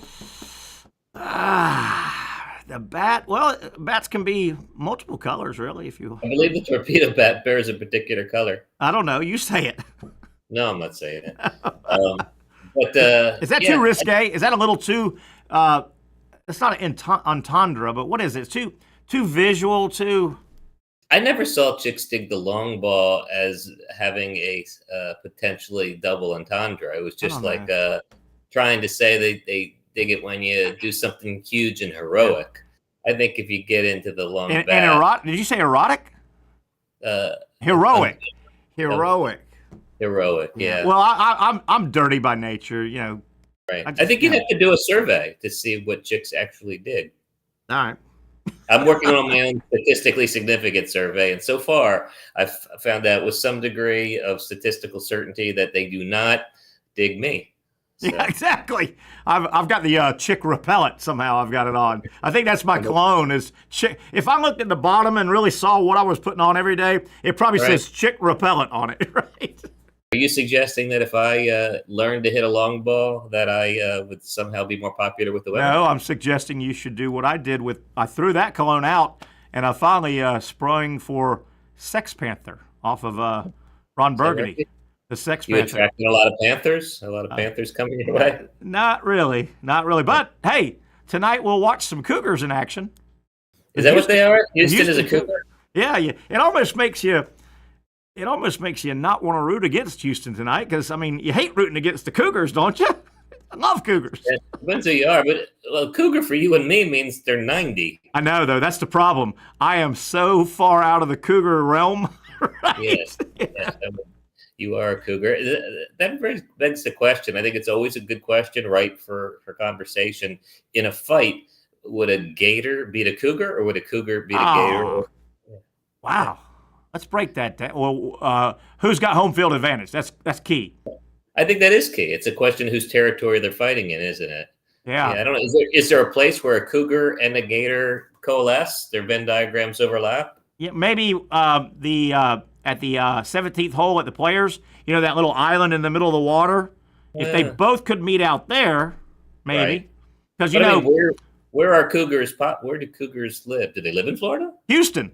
The bat. Well, bats can be multiple colors, really. If you. I believe the torpedo bat bears a particular color. I don't know. You say it. No, I'm not saying it. But is that too risque? Is that a little too? It's not an entendre, but what is it? It's too visual. Too. I never saw chicks dig the long ball as having a potentially double entendre. It was just like trying to say they dig it when you do something huge and heroic. I think if you get into the long bat, and erotic. Did you say erotic? Heroic. Heroic, yeah. Well, I'm dirty by nature, Right. I think you'd have to do a survey to see what chicks actually dig. All right. I'm working on my own statistically significant survey, and so far, I've found out with some degree of statistical certainty that they do not dig me. So. Yeah, exactly. I've got the chick repellent somehow. I've got it on. I think that's my cologne. Is chick. If I looked at the bottom and really saw what I was putting on every day, it probably says chick repellent on it, right? Are you suggesting that if I learned to hit a long ball, that I would somehow be more popular with the women? No, I'm suggesting you should do what I did with. I threw that cologne out, and I finally sprung for Sex Panther off of Ron Burgundy. Right? The Sex you Panther. You attracted a lot of Panthers? A lot of Panthers coming your way? Not really. But, hey, tonight we'll watch some Cougars in action. Is that what they are? Houston is a Cougar? Yeah. It almost makes you not want to root against Houston tonight because, I mean, you hate rooting against the Cougars, don't you? I love Cougars. Yeah, depends who you are, but Cougar for you and me means they're 90. I know, though. That's the problem. I am so far out of the Cougar realm. Right? Yes. You are a Cougar. That begs the question. I think it's always a good question, right, for conversation. In a fight, would a Gator beat a Cougar, or would a Cougar beat a Gator? Wow. Let's break that down. Well, who's got home field advantage? That's key. I think that is key. It's a question whose territory they're fighting in, isn't it? Yeah. I don't know. Is there a place where a Cougar and a Gator coalesce? Their Venn diagrams overlap? Yeah, maybe at the 17th hole at the Players, that little island in the middle of the water. Yeah. If they both could meet out there, maybe. Because, where are Cougars? Where do Cougars live? Do they live in Florida? Houston.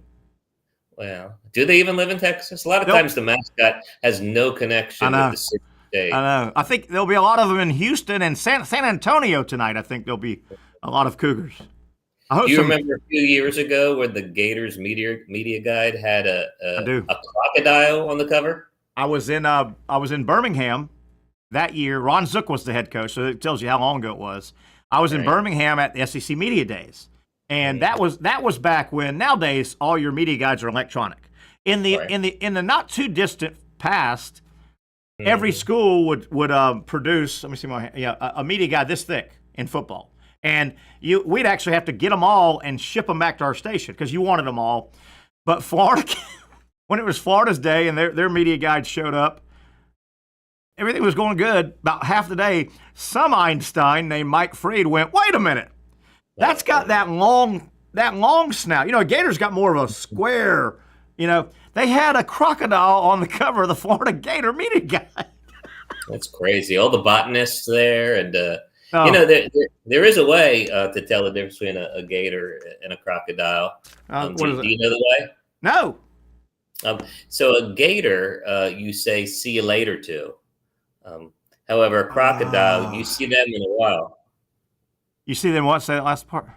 Well, do they even live in Texas? A lot of times the mascot has no connection with the city state. I know. I think there'll be a lot of them in Houston and San Antonio tonight. I think there'll be a lot of Cougars. Do you remember a few years ago where the Gators media guide had a crocodile on the cover? I was in Birmingham that year. Ron Zook was the head coach, so it tells you how long ago it was. I was in Birmingham at the SEC Media Days. And that was back when nowadays all your media guides are electronic. In the not too distant past, every school would produce. Let me see a media guide this thick in football, and we'd actually have to get them all and ship them back to our station because you wanted them all. But Florida, when it was Florida's day and their media guide showed up, everything was going good. About half the day, some Einstein named Mike Freed went, "Wait a minute. That's got that long snout." A Gator's got more of a square. They had a crocodile on the cover of the Florida Gator media guide. That's crazy. All the botanists there, and there is a way to tell the difference between a gator and a crocodile. Do you know the way? No. So a gator, you say "see you later" to. However, a crocodile, you see them in a while. You see them what? Say that last part.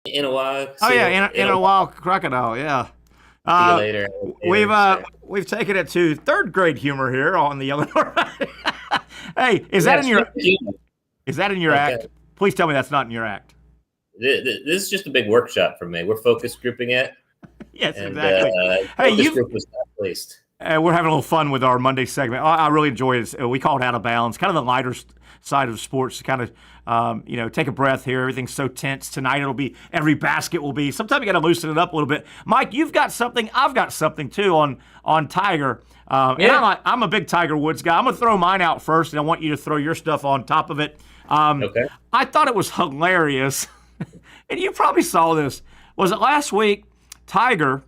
In a while. In a while, crocodile. Yeah. See you later. We've taken it to third grade humor here on the Yellow Norvelle. Hey, is that in your act? Please tell me that's not in your act. This is just a big workshop for me. We're focus grouping it. Yes, exactly. Hey, group was not placed. We're having a little fun with our Monday segment. I really enjoy it. We call it Out of Bounds, kind of the lighter side of sports, to kind of, take a breath here. Everything's so tense. Tonight it'll be, every basket will be. Sometimes you got to loosen it up a little bit. Mike, you've got something. I've got something, too, on Tiger. And I'm a big Tiger Woods guy. I'm going to throw mine out first, and I want you to throw your stuff on top of it. Okay. I thought it was hilarious, and you probably saw this. Was it last week? Tiger.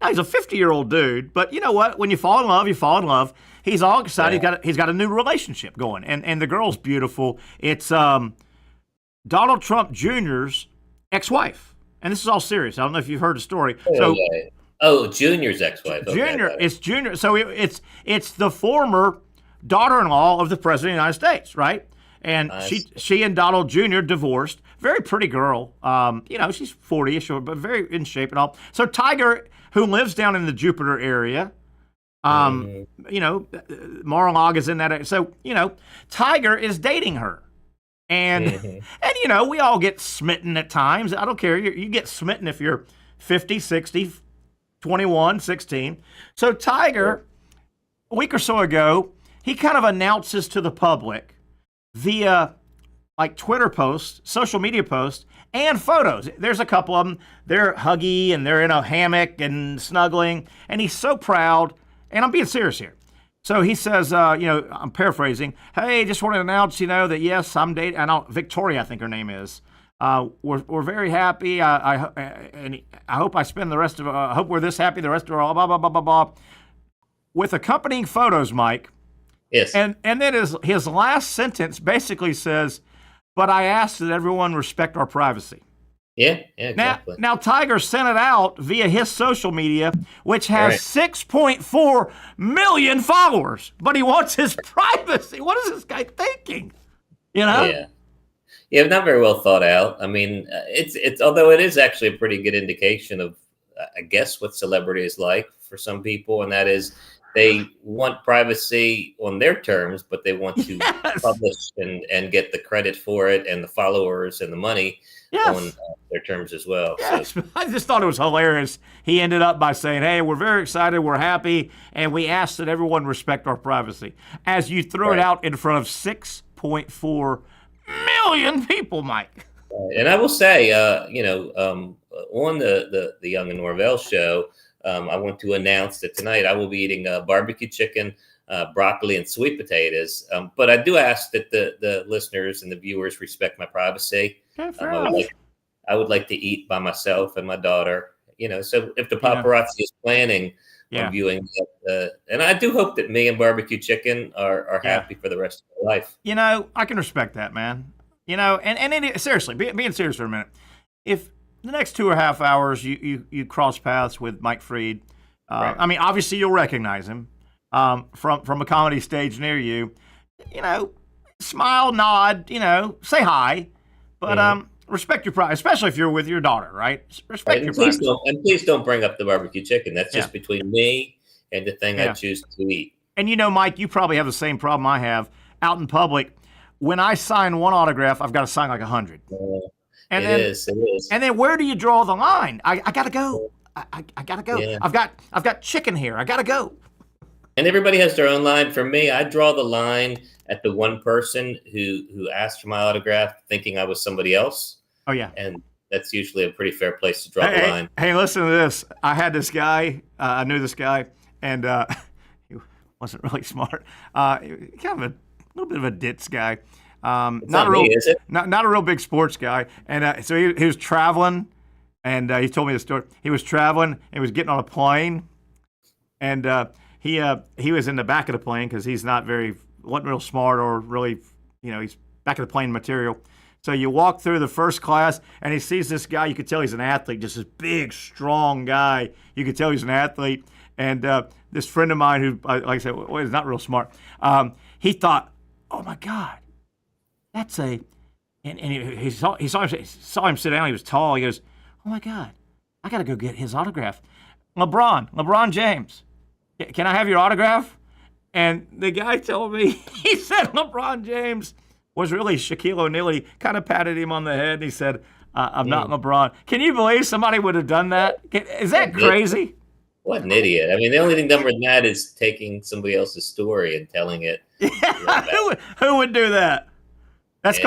Now, he's a 50-year-old dude, but you know what? When you fall in love, you fall in love. He's all excited. Yeah. He's got a new relationship going, and the girl's beautiful. It's Donald Trump Jr.'s ex-wife, and this is all serious. I don't know if you've heard the story. Junior's ex-wife. Junior, it's Junior. So it's the former daughter-in-law of the President of the United States, right? And she and Donald Jr. divorced. Very pretty girl. She's 40-ish, but very in shape and all. So Tiger, who lives down in the Jupiter area, Mar-a-Lago's in that area. So, Tiger is dating her. And we all get smitten at times. I don't care. You get smitten if you're 50, 60, 21, 16. So Tiger, a week or so ago, he kind of announces to the public via like Twitter posts, social media posts, and photos. There's a couple of them. They're huggy and they're in a hammock and snuggling. And he's so proud. And I'm being serious here. So he says, I'm paraphrasing. Hey, just want to announce, that yes, I'm dating. Victoria, I think her name is. We're very happy. And I hope I spend the rest of. I hope we're this happy the rest of our blah blah blah blah blah. With accompanying photos, Mike. Yes. And then his last sentence basically says, "But I ask that everyone respect our privacy." Yeah, exactly. Now Tiger sent it out via his social media, which has 6.4 million followers, but he wants his privacy. What is this guy thinking? Yeah, not very well thought out. I mean, it's although it is actually a pretty good indication of, I guess, what celebrity is like for some people, and that is they want privacy on their terms, but they want to publish and get the credit for it and the followers and the money on their terms as well. Yes. So. I just thought it was hilarious. He ended up by saying, hey, we're very excited, we're happy, and we ask that everyone respect our privacy. As you throw it out in front of 6.4 million people, Mike. And I will say, on the Young and Norvelle show, I want to announce that tonight I will be eating barbecue chicken, broccoli, and sweet potatoes. But I do ask that the listeners and the viewers respect my privacy. I would like to eat by myself and my daughter. So if the paparazzi is planning on viewing that, and I do hope that me and barbecue chicken are happy for the rest of their life. I can respect that, man. Seriously, being serious for a minute. If the next 2.5 hours you cross paths with Mike Freed, I mean, obviously you'll recognize him from a comedy stage near you. Smile, nod, say hi, but respect your pride, especially if you're with your daughter, right? Respect your pride. Please don't bring up the barbecue chicken. That's just between me and the thing I choose to eat. And Mike, you probably have the same problem I have out in public. When I sign one autograph, I've got to sign like 100. It is. And then where do you draw the line? I gotta go. I gotta go. Yeah. I've got chicken here. I gotta go. And everybody has their own line. For me, I draw the line at the one person who asked for my autograph thinking I was somebody else. Oh yeah. And that's usually a pretty fair place to draw the line. Hey, listen to this. I had this guy. I knew this guy, and he wasn't really smart. Kind of a little bit of a ditz guy. Not a real big sports guy. And so he was traveling, and he told me the story. He was traveling and was getting on a plane, and he was in the back of the plane because wasn't real smart or really, he's back of the plane material. So you walk through the first class, and he sees this guy. You could tell he's an athlete, just this big, strong guy. You could tell he's an athlete. And this friend of mine who, like I said, is not real smart, he thought, oh, my God, that's and he saw him sit down. He was tall. He goes, oh, my God, I got to go get his autograph. LeBron James, can I have your autograph? And the guy told me, he said LeBron James was really Shaquille O'Neal. He kind of patted him on the head, and he said, I'm not LeBron. Can you believe somebody would have done that? Is that crazy? What an idiot. I mean, the only thing dumber than that is taking somebody else's story and telling it. Who would do that? That's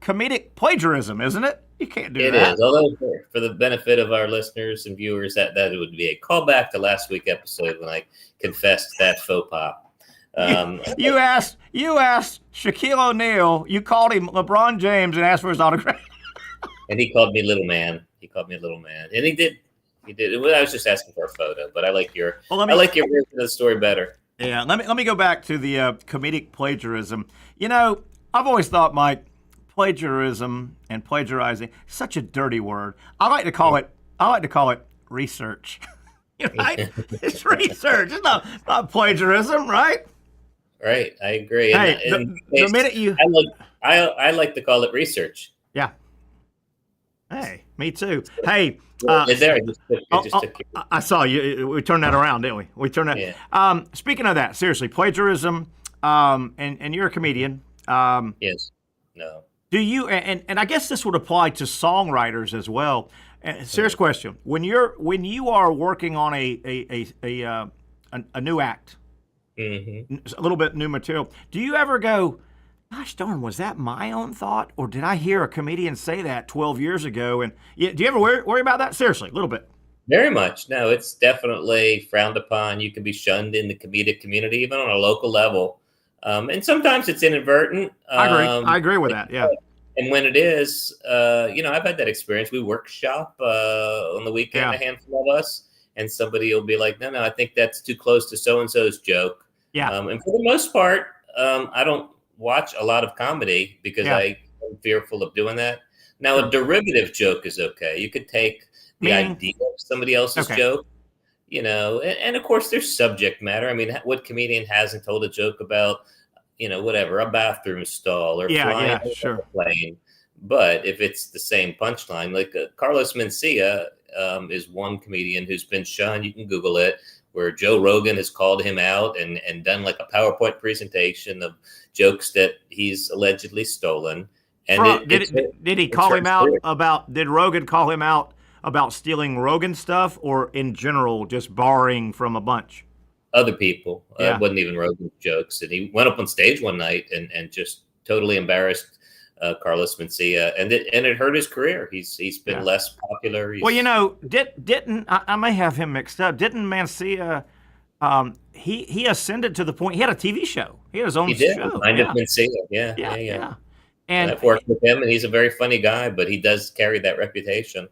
comedic plagiarism, isn't it? You can't do that. It is. Although for the benefit of our listeners and viewers, that would be a callback to last week's episode when I confessed that faux pas. You asked Shaquille O'Neal, you called him LeBron James and asked for his autograph. And he called me little man. And he did. I was just asking for a photo, but I like your version of the story better. Yeah, let me go back to the comedic plagiarism. I've always thought, Mike, plagiarism and plagiarizing, such a dirty word. I like to call it research. Right? It's research. It's not plagiarism, right? Right, I agree. Hey, the minute you, I like to call it research. Yeah. Hey, me too. Hey, I saw you. We turned that around, didn't we? We turned that. Yeah. Speaking of that, seriously, plagiarism. And you're a comedian. Yes. No. Do you? And I guess this would apply to songwriters as well. Serious question: when you are working on a new act, a little bit new material, do you ever go, Gosh darn, was that my own thought, or did I hear a comedian say that 12 years ago? And do you ever worry about that? Seriously, a little bit. Very much. No, it's definitely frowned upon. You can be shunned in the comedic community, even on a local level. And sometimes it's inadvertent. I agree with that. Yeah. And when it is, I've had that experience. We workshop on the weekend, a handful of us, and somebody will be like, no, I think that's too close to so-and-so's joke. Yeah. And for the most part, I don't watch a lot of comedy because I am fearful of doing that. Now, a derivative joke is okay. You could take the idea of somebody else's joke, and of course there's subject matter. I mean, what comedian hasn't told a joke about, whatever, a bathroom stall or flying a plane? But if it's the same punchline, like Carlos Mencia is one comedian who's been shunned. You can Google it, where Joe Rogan has called him out and done like a PowerPoint presentation of jokes that he's allegedly stolen. And did he call him out about? Did Rogan call him out about stealing Rogan stuff, or in general just borrowing from a bunch? Other people. It wasn't even Rogan's jokes. And he went up on stage one night and just totally embarrassed Carlos Mencia, and it hurt his career. He's been less popular. Didn't I may have him mixed up? Didn't Mencia? He ascended to the point. He had a TV show. He had his own show. Kind of Mencia. Yeah. And I've worked with him, and he's a very funny guy, but he does carry that reputation.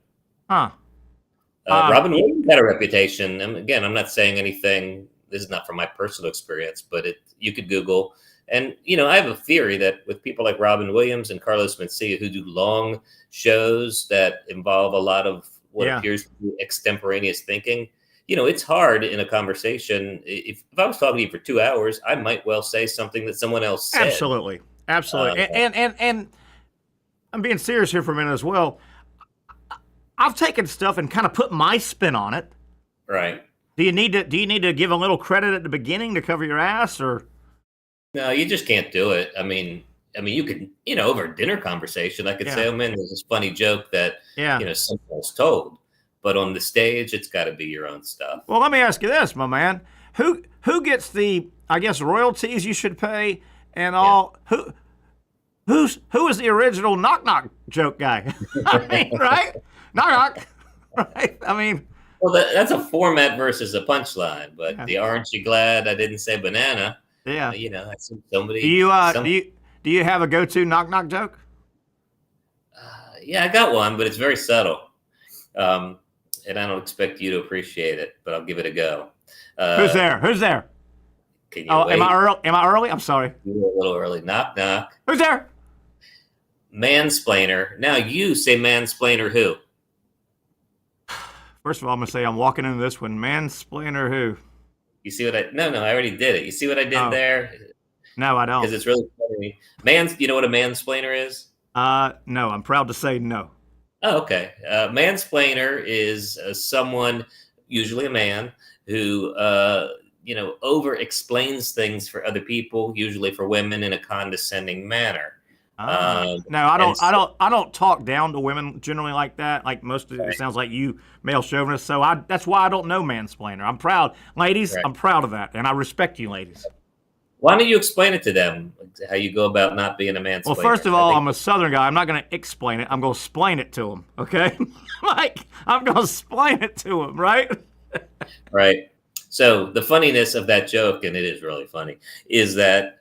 Robin Williams had a reputation. And again, I'm not saying anything. This is not from my personal experience, but you could Google. And, I have a theory that with people like Robin Williams and Carlos Mencia, who do long shows that involve a lot of what appears to be extemporaneous thinking, it's hard in a conversation. If I was talking to you for 2 hours, I might well say something that someone else said. Absolutely. And I'm being serious here for a minute as well. I've taken stuff and kind of put my spin on it. Right. Do you need to give a little credit at the beginning to cover your ass, or? No, you just can't do it. I mean, you could, over a dinner conversation, I could say, oh man, there's this funny joke that, someone else told. But on the stage, it's got to be your own stuff. Well, let me ask you this, my man. Who gets the, I guess, royalties you should pay and all? Who is the original knock joke guy? I mean, right? Knock. Right? I mean. Well, that's a format versus a punchline. But the aren't you glad I didn't say banana? Yeah. I see somebody. Do you have a go-to knock joke? Yeah, I got one, but it's very subtle. And I don't expect you to appreciate it, but I'll give it a go. Who's there? Can you wait? Am I early? I'm sorry. You're a little early. Knock. Who's there? Mansplainer. Now you say mansplainer who? First of all, I'm going to say I'm walking into this one. Mansplainer who? You see what I already did it. You see what I did there? No, I don't. Because it's really funny. You know what a mansplainer is? No, I'm proud to say no. Oh, okay. Mansplainer is someone, usually a man, who over explains things for other people, usually for women, in a condescending manner. No, I don't talk down to women generally like that. Like most of it sounds like you male chauvinist. So that's why I don't know mansplainer. I'm proud, ladies. Right. I'm proud of that, and I respect you, ladies. Why don't you explain it to them, how you go about not being a mansplainer? Well, first of all, I'm a Southern guy. I'm not going to explain it. I'm going to explain it to them, okay? I'm going to explain it to them, right? Right. So the funniness of that joke, and it is really funny, is that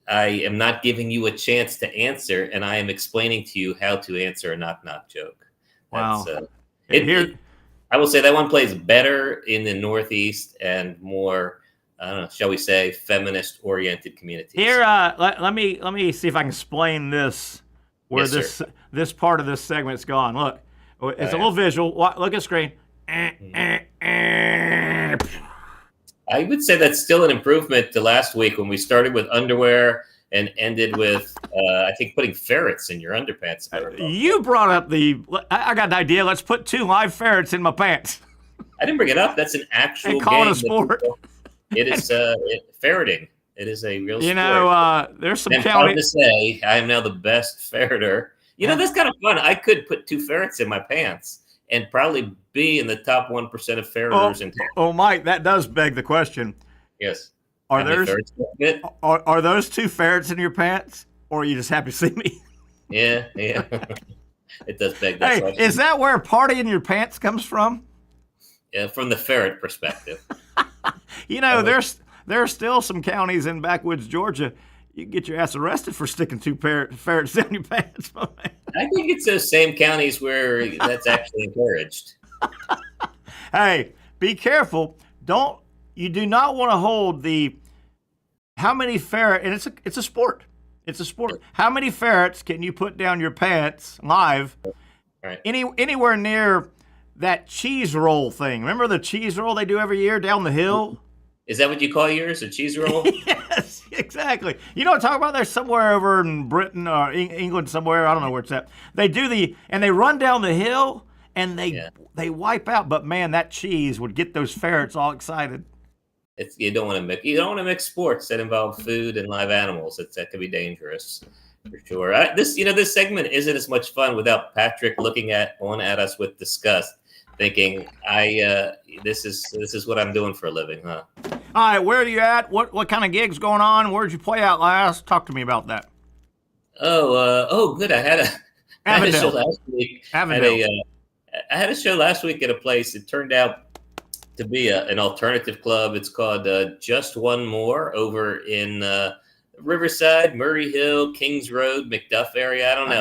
I am not giving you a chance to answer, and I am explaining to you how to answer a knock joke. Wow. I will say that one plays better in the Northeast and more, I don't know, shall we say, feminist-oriented communities. Here, let me see if I can explain this, where this part of this segment's gone. Look, it's a little visual. Look at the screen. I would say that's still an improvement to last week when we started with underwear and ended with, I think, putting ferrets in your underpants. You brought up I got an idea. Let's put 2 live ferrets in my pants. I didn't bring it up. That's an actual game. They call it a sport. It is ferreting. It is a real sport. There's some county. I'm proud to say I am now the best ferreter. That's kind of fun. I could put 2 ferrets in my pants and probably be in the top 1% of ferreters in town. Oh, Mike, that does beg the question. Yes. Are those 2 ferrets in your pants? or are you just happy to see me? Yeah. It does beg that Hey, question. is that where party in your pants comes from? Yeah, from the ferret perspective. You know, there's still some counties in backwoods Georgia. You can get your ass arrested for sticking two ferrets down your pants. I think it's those same counties where that's actually encouraged. Hey, be careful. You do not want to hold how many ferret, and it's a sport. It's a sport. How many ferrets can you put down your pants live? Right. Anywhere near that cheese roll thing. Remember the cheese roll they do every year down the hill? Is that what you call yours, a cheese roll? Yes, exactly. You know what I'm talking about? There's somewhere over in Britain or England somewhere. I don't know where it's at. They do and they run down the hill and they wipe out. But man, that cheese would get those ferrets all excited. You don't want to mix sports that involve food and live animals. That could be dangerous for sure. This segment isn't as much fun without Patrick looking on at us with disgust, thinking, this is what I'm doing for a living, huh? All right, where are you at? What kind of gigs going on? Where'd you play out last? Talk to me about that. Good. I had a show last week. Avondale. I had a show last week at a place. It turned out to be an alternative club. It's called Just One More over in Riverside, Murray Hill, Kings Road, McDuff area. I don't know.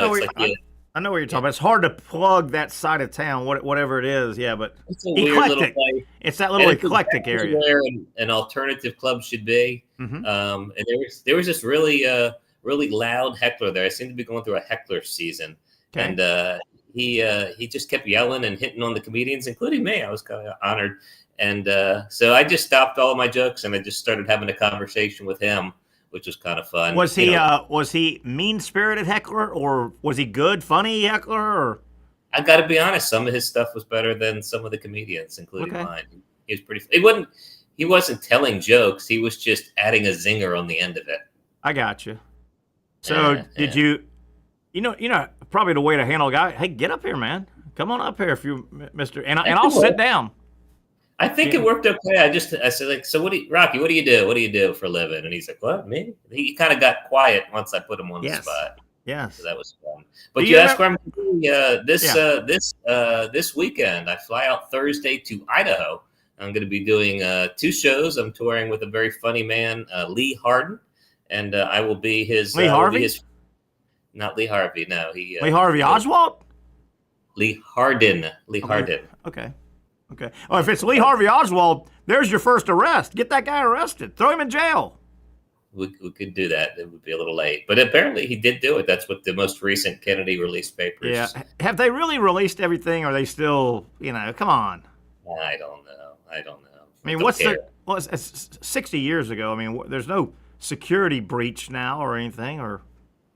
I know what you're talking about. It's hard to plug that side of town, whatever it is. Yeah, but it's a weird little place. It's that little eclectic area where an alternative club should be. Mm-hmm. And there was this really loud heckler there. I seemed to be going through a heckler season, and he just kept yelling and hitting on the comedians, including me. I was kind of honored, and so I just stopped all of my jokes and I just started having a conversation with him, which was kind of fun. Was he mean-spirited heckler, or was he good, funny heckler? Or? I got to be honest, some of his stuff was better than some of the comedians, including mine. He was pretty. He wasn't telling jokes. He was just adding a zinger on the end of it. I got you. So did you? You know, probably the way to handle a guy. Hey, get up here, man. Come on up here, if you, Mister. And I'll sit down. I think it worked okay. I said, like, so Rocky, what do you do? What do you do for a living? And he's like, what, me? He kind of got quiet once I put him on the spot. Yeah. So that was fun. But you asked where I'm going to be this weekend. I fly out Thursday to Idaho. I'm going to be doing 2 shows. I'm touring with a very funny man, Lee Harden, and I will be his Lee Harvey. Not Lee Harvey. No, Lee Harvey Oswald. Lee Harden. Lee Harden. Okay. Oh, if it's Lee Harvey Oswald, there's your first arrest. Get that guy arrested. Throw him in jail. We could do that. It would be a little late, but apparently he did do it. That's what the most recent Kennedy released papers. Yeah. Have they really released everything? Or are they still? Come on. I don't know. I mean, it's 60 years ago. I mean, there's no security breach now or anything, or.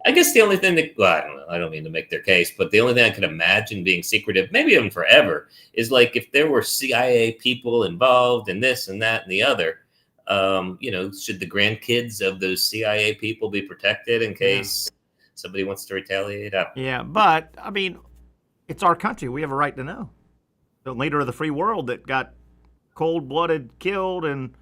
I guess the only thing I don't know. I don't mean to make their case, but the only thing I can imagine being secretive, maybe even forever, is like if there were CIA people involved in this and that and the other. Should the grandkids of those CIA people be protected in case somebody wants to retaliate? Yeah, but I mean, it's our country. We have a right to know. The leader of the free world that got cold-blooded killed and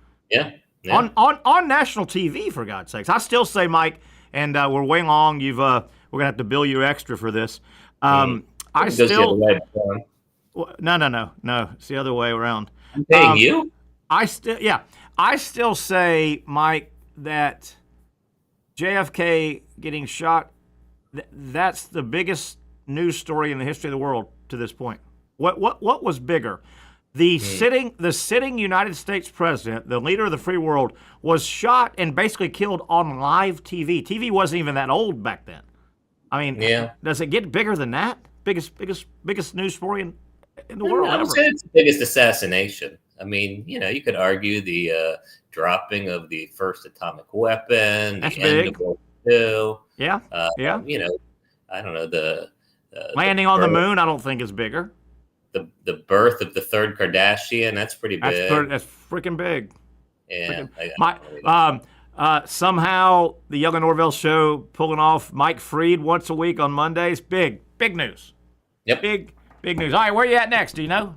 on national TV, for God's sakes. I still say, Mike. And we're way long. We're gonna have to bill you extra for this. No. It's the other way around. I'm paying you. I still say, Mike, that JFK getting shot. That's the biggest news story in the history of the world to this point. What was bigger? The sitting United States president, the leader of the free world, was shot and basically killed on live TV. TV wasn't even that old back then. I mean, does it get bigger than that? Biggest news story in the world I would say it's the biggest assassination. I mean, you could argue the dropping of the first atomic weapon, That's the big. end of World War II. Yeah. I don't know the landing on the moon. I don't think is bigger. The birth of the third Kardashian, that's pretty big. That's freaking big. Yeah. Somehow the Young and Norvelle show pulling off Mike Freed once a week on Mondays. Big news. Yep. Big news. All right, where are you at next? Do you know?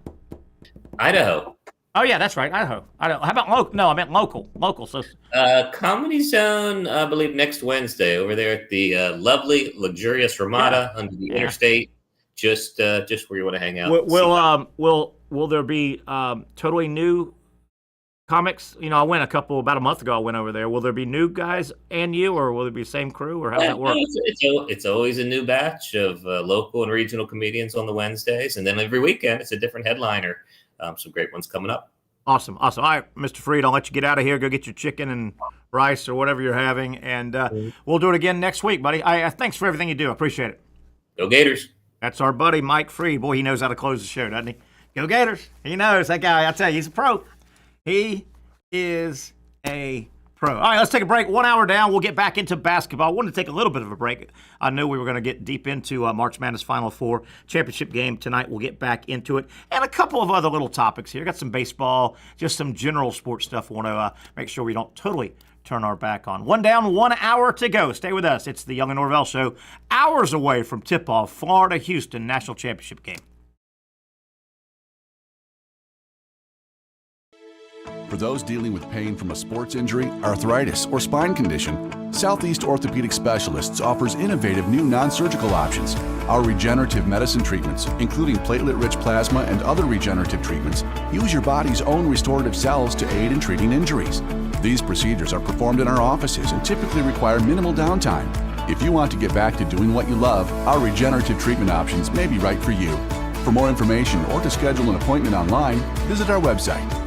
Idaho. Oh, yeah, that's right. Idaho. How about local? No, I meant local. Local. So Comedy Zone, I believe, next Wednesday over there at the lovely, luxurious Ramada under the interstate. Just where you want to hang out. Will there be totally new comics? You know, I went about a month ago. I went over there. Will there be new guys and you, or will it be the same crew, or how does that work? It's always a new batch of local and regional comedians on the Wednesdays, and then every weekend it's a different headliner. Some great ones coming up. Awesome. All right, Mr. Freed, I'll let you get out of here. Go get your chicken and rice or whatever you're having, and we'll do it again next week, buddy. Thanks for everything you do. I appreciate it. Go Gators. That's our buddy, Mike Freed. Boy, he knows how to close the show, doesn't he? Go Gators. He knows. That guy, I tell you, he's a pro. He is a pro. All right, let's take a break. 1 hour down. We'll get back into basketball. I wanted to take a little bit of a break. I knew we were going to get deep into March Madness Final Four championship game tonight. We'll get back into it. And a couple of other little topics here. Got some baseball, just some general sports stuff. We want to make sure we don't totally turn our back on. 1 down, 1 hour to go. Stay with us. It's the Young and Norvelle Show, hours away from tip-off, Florida-Houston National Championship game. For those dealing with pain from a sports injury, arthritis, or spine condition, Southeast Orthopedic Specialists offers innovative new non-surgical options. Our regenerative medicine treatments, including platelet-rich plasma and other regenerative treatments, use your body's own restorative cells to aid in treating injuries. These procedures are performed in our offices and typically require minimal downtime. If you want to get back to doing what you love, our regenerative treatment options may be right for you. For more information or to schedule an appointment online, visit our website.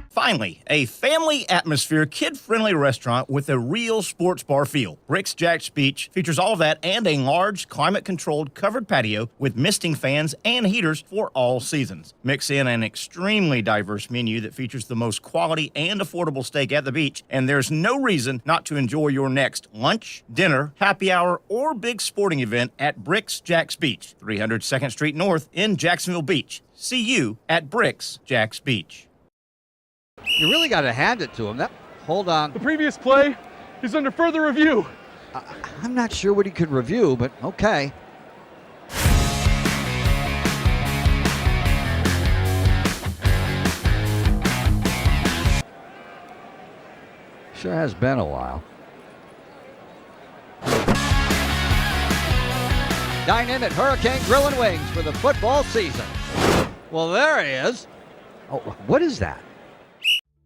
Finally, a family atmosphere, kid-friendly restaurant with a real sports bar feel. Bricks Jack's Beach features all of that and a large, climate-controlled covered patio with misting fans and heaters for all seasons. Mix in an extremely diverse menu that features the most quality and affordable steak at the beach, and there's no reason not to enjoy your next lunch, dinner, happy hour, or big sporting event at Bricks Jack's Beach, 300 2nd Street North in Jacksonville Beach. See you at Bricks Jack's Beach. You really got to hand it to him. Hold on. The previous play is under further review. I'm not sure what he could review, but okay. Sure has been a while. Dine in at Hurricane Grill and Wings for the football season. Well, there he is. Oh, what is that?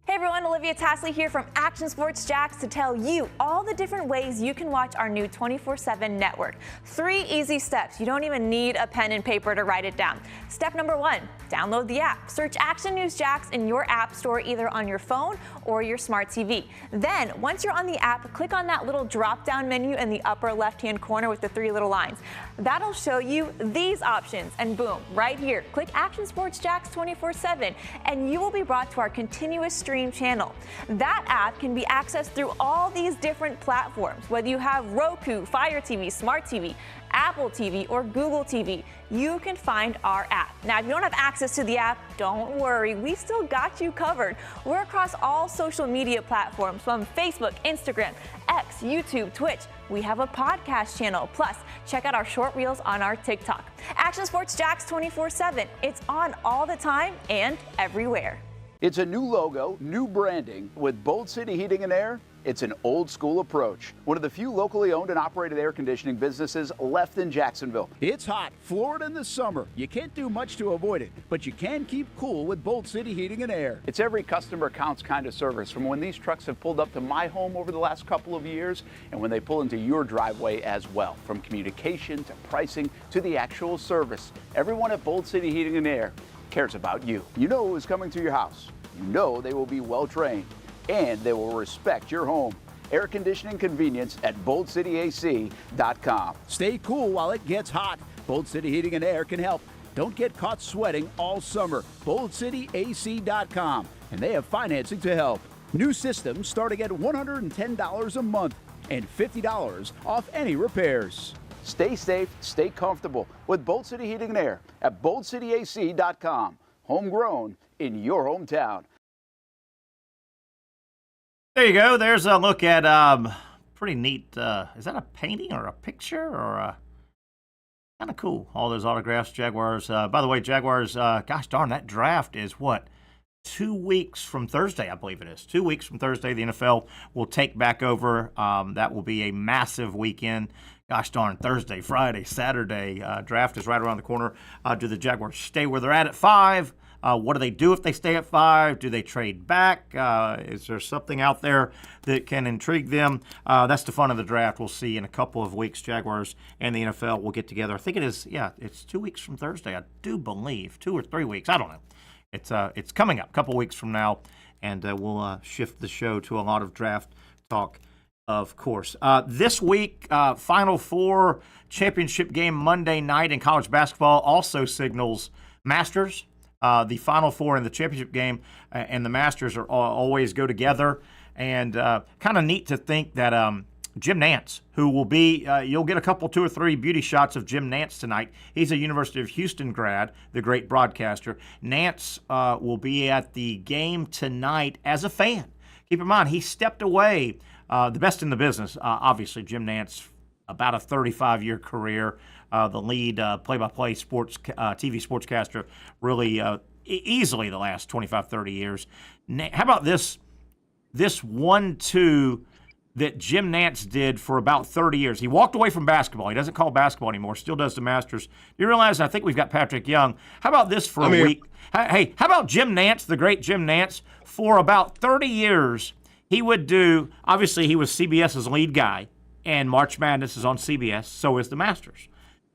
Hey everyone, Olivia Tasley here from Action Sports Jacks to tell you all the different ways you can watch our new 24/7 network. 3 easy steps. You don't even need a pen and paper to write it down. Step number 1, download the app. Search Action News Jacks in your app store either on your phone or your smart TV. Then, once you're on the app, click on that little drop-down menu in the upper left-hand corner with the 3 little lines. That'll show you these options, and boom, right here, click Action Sports Jacks 24/7, and you will be brought to our continuous stream channel. That app can be accessed through all these different platforms, whether you have Roku, Fire TV, Smart TV, Apple TV, or Google TV. You can find our app. Now, if you don't have access to the app, don't worry. We still got you covered. We're across all social media platforms from Facebook, Instagram, X, YouTube, Twitch. We have a podcast channel. Plus, check out our short reels on our TikTok. Action Sports Jacks 24/7. It's on all the time and everywhere. It's a new logo, new branding. With Bold City Heating and Air, it's an old school approach. One of the few locally owned and operated air conditioning businesses left in Jacksonville. It's hot, Florida in the summer. You can't do much to avoid it, but you can keep cool with Bold City Heating and Air. It's every customer counts kind of service, from when these trucks have pulled up to my home over the last couple of years and when they pull into your driveway as well. From communication to pricing to the actual service, everyone at Bold City Heating and Air cares about you. You know who is coming to your house. You know they will be well trained, and they will respect your home. Air conditioning convenience at BoldCityAC.com. Stay cool while it gets hot. Bold City Heating and Air can help. Don't get caught sweating all summer. BoldCityAC.com. and they have financing to help. New systems starting at $110 a month and $50 off any repairs. Stay safe, stay comfortable with Bolt City Heating and Air at BoltCityAC.com. Homegrown in your hometown. There you go. There's a look at pretty neat. Is that a painting or a picture or kind of cool? All those autographs, Jaguars. By the way, Jaguars. Gosh darn, that draft is what? 2 weeks from Thursday, I believe it is. 2 weeks from Thursday, the NFL will take back over. That will be a massive weekend. Gosh darn, Thursday, Friday, Saturday. Draft is right around the corner. Do the Jaguars stay where they're at 5? What do they do if they stay at 5? Do they trade back? Is there something out there that can intrigue them? That's the fun of the draft. We'll see in a couple of weeks. Jaguars and the NFL will get together. I think it is, it's 2 weeks from Thursday, I do believe. 2 or 3 weeks. I don't know. It's coming up a couple weeks from now, and we'll shift the show to a lot of draft talk, of course. This week, Final Four championship game Monday night in college basketball also signals Masters. The Final Four and the championship game and the Masters are always go together, and kind of neat to think that Jim Nantz, who will be, you'll get a couple, 2 or 3 beauty shots of Jim Nantz tonight. He's a University of Houston grad, the great broadcaster. Nantz will be at the game tonight as a fan. Keep in mind, he stepped away, the best in the business, obviously, Jim Nantz, about a 35-year career, the lead play-by-play sports TV sportscaster, really easily the last 25, 30 years. How about this 1-2 that Jim Nantz did for about 30 years? He walked away from basketball. He doesn't call basketball anymore, still does the Masters. You realize, I think we've got Patrick Young. How about this for a week? Hey, how about Jim Nantz, the great Jim Nantz? For about 30 years, he would do, obviously he was CBS's lead guy, and March Madness is on CBS, so is the Masters.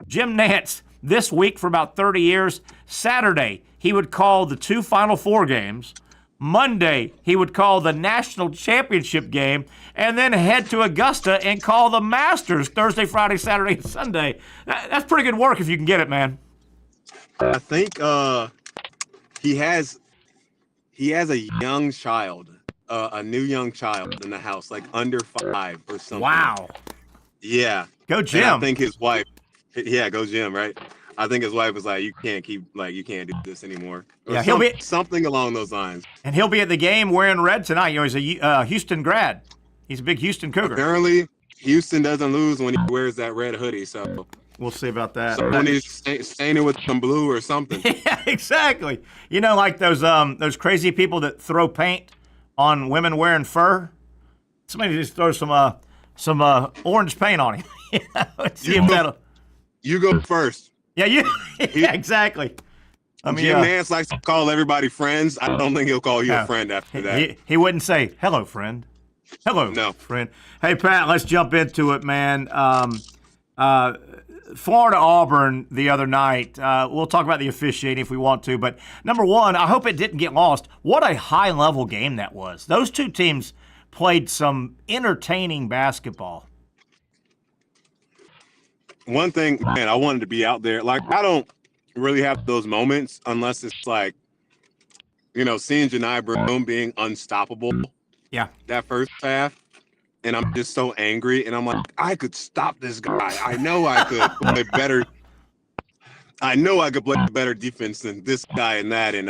Jim Nantz, this week for about 30 years, Saturday, he would call the 2 Final Four games. Monday, he would call the national championship game, and then head to Augusta and call the Masters Thursday, Friday, Saturday, and Sunday. That's pretty good work if you can get it, man. I think he has a young child, a new young child in the house, like under 5 or something. Wow. Yeah. Go Jim. And I think his wife. Yeah, go Jim, right? I think his wife was like, you can't do this anymore. Or he'll be something along those lines. And he'll be at the game wearing red tonight. You know, he's a Houston grad. He's a big Houston Cougar. Apparently, Houston doesn't lose when he wears that red hoodie, so we'll see about that. So when he's staining with some blue or something. Yeah, exactly. You know, like those crazy people that throw paint on women wearing fur. Somebody just throws some orange paint on him. You go first. Yeah, yeah, exactly. I mean, Jim Nantz likes to call everybody friends. I don't think he'll call you a friend after that. He wouldn't say, hello, friend. Hello, friend. Hey, Pat, let's jump into it, man. Florida Auburn the other night. We'll talk about the officiating if we want to. But, number one, I hope it didn't get lost. What a high-level game that was. Those two teams played some entertaining basketball. One thing, man, I wanted to be out there. Like, I don't really have those moments unless it's like, seeing Janai Broome being unstoppable. Yeah. That first half. And I'm just so angry. And I'm like, I could stop this guy. I know I could play better. I know I could play better defense than this guy and that. And,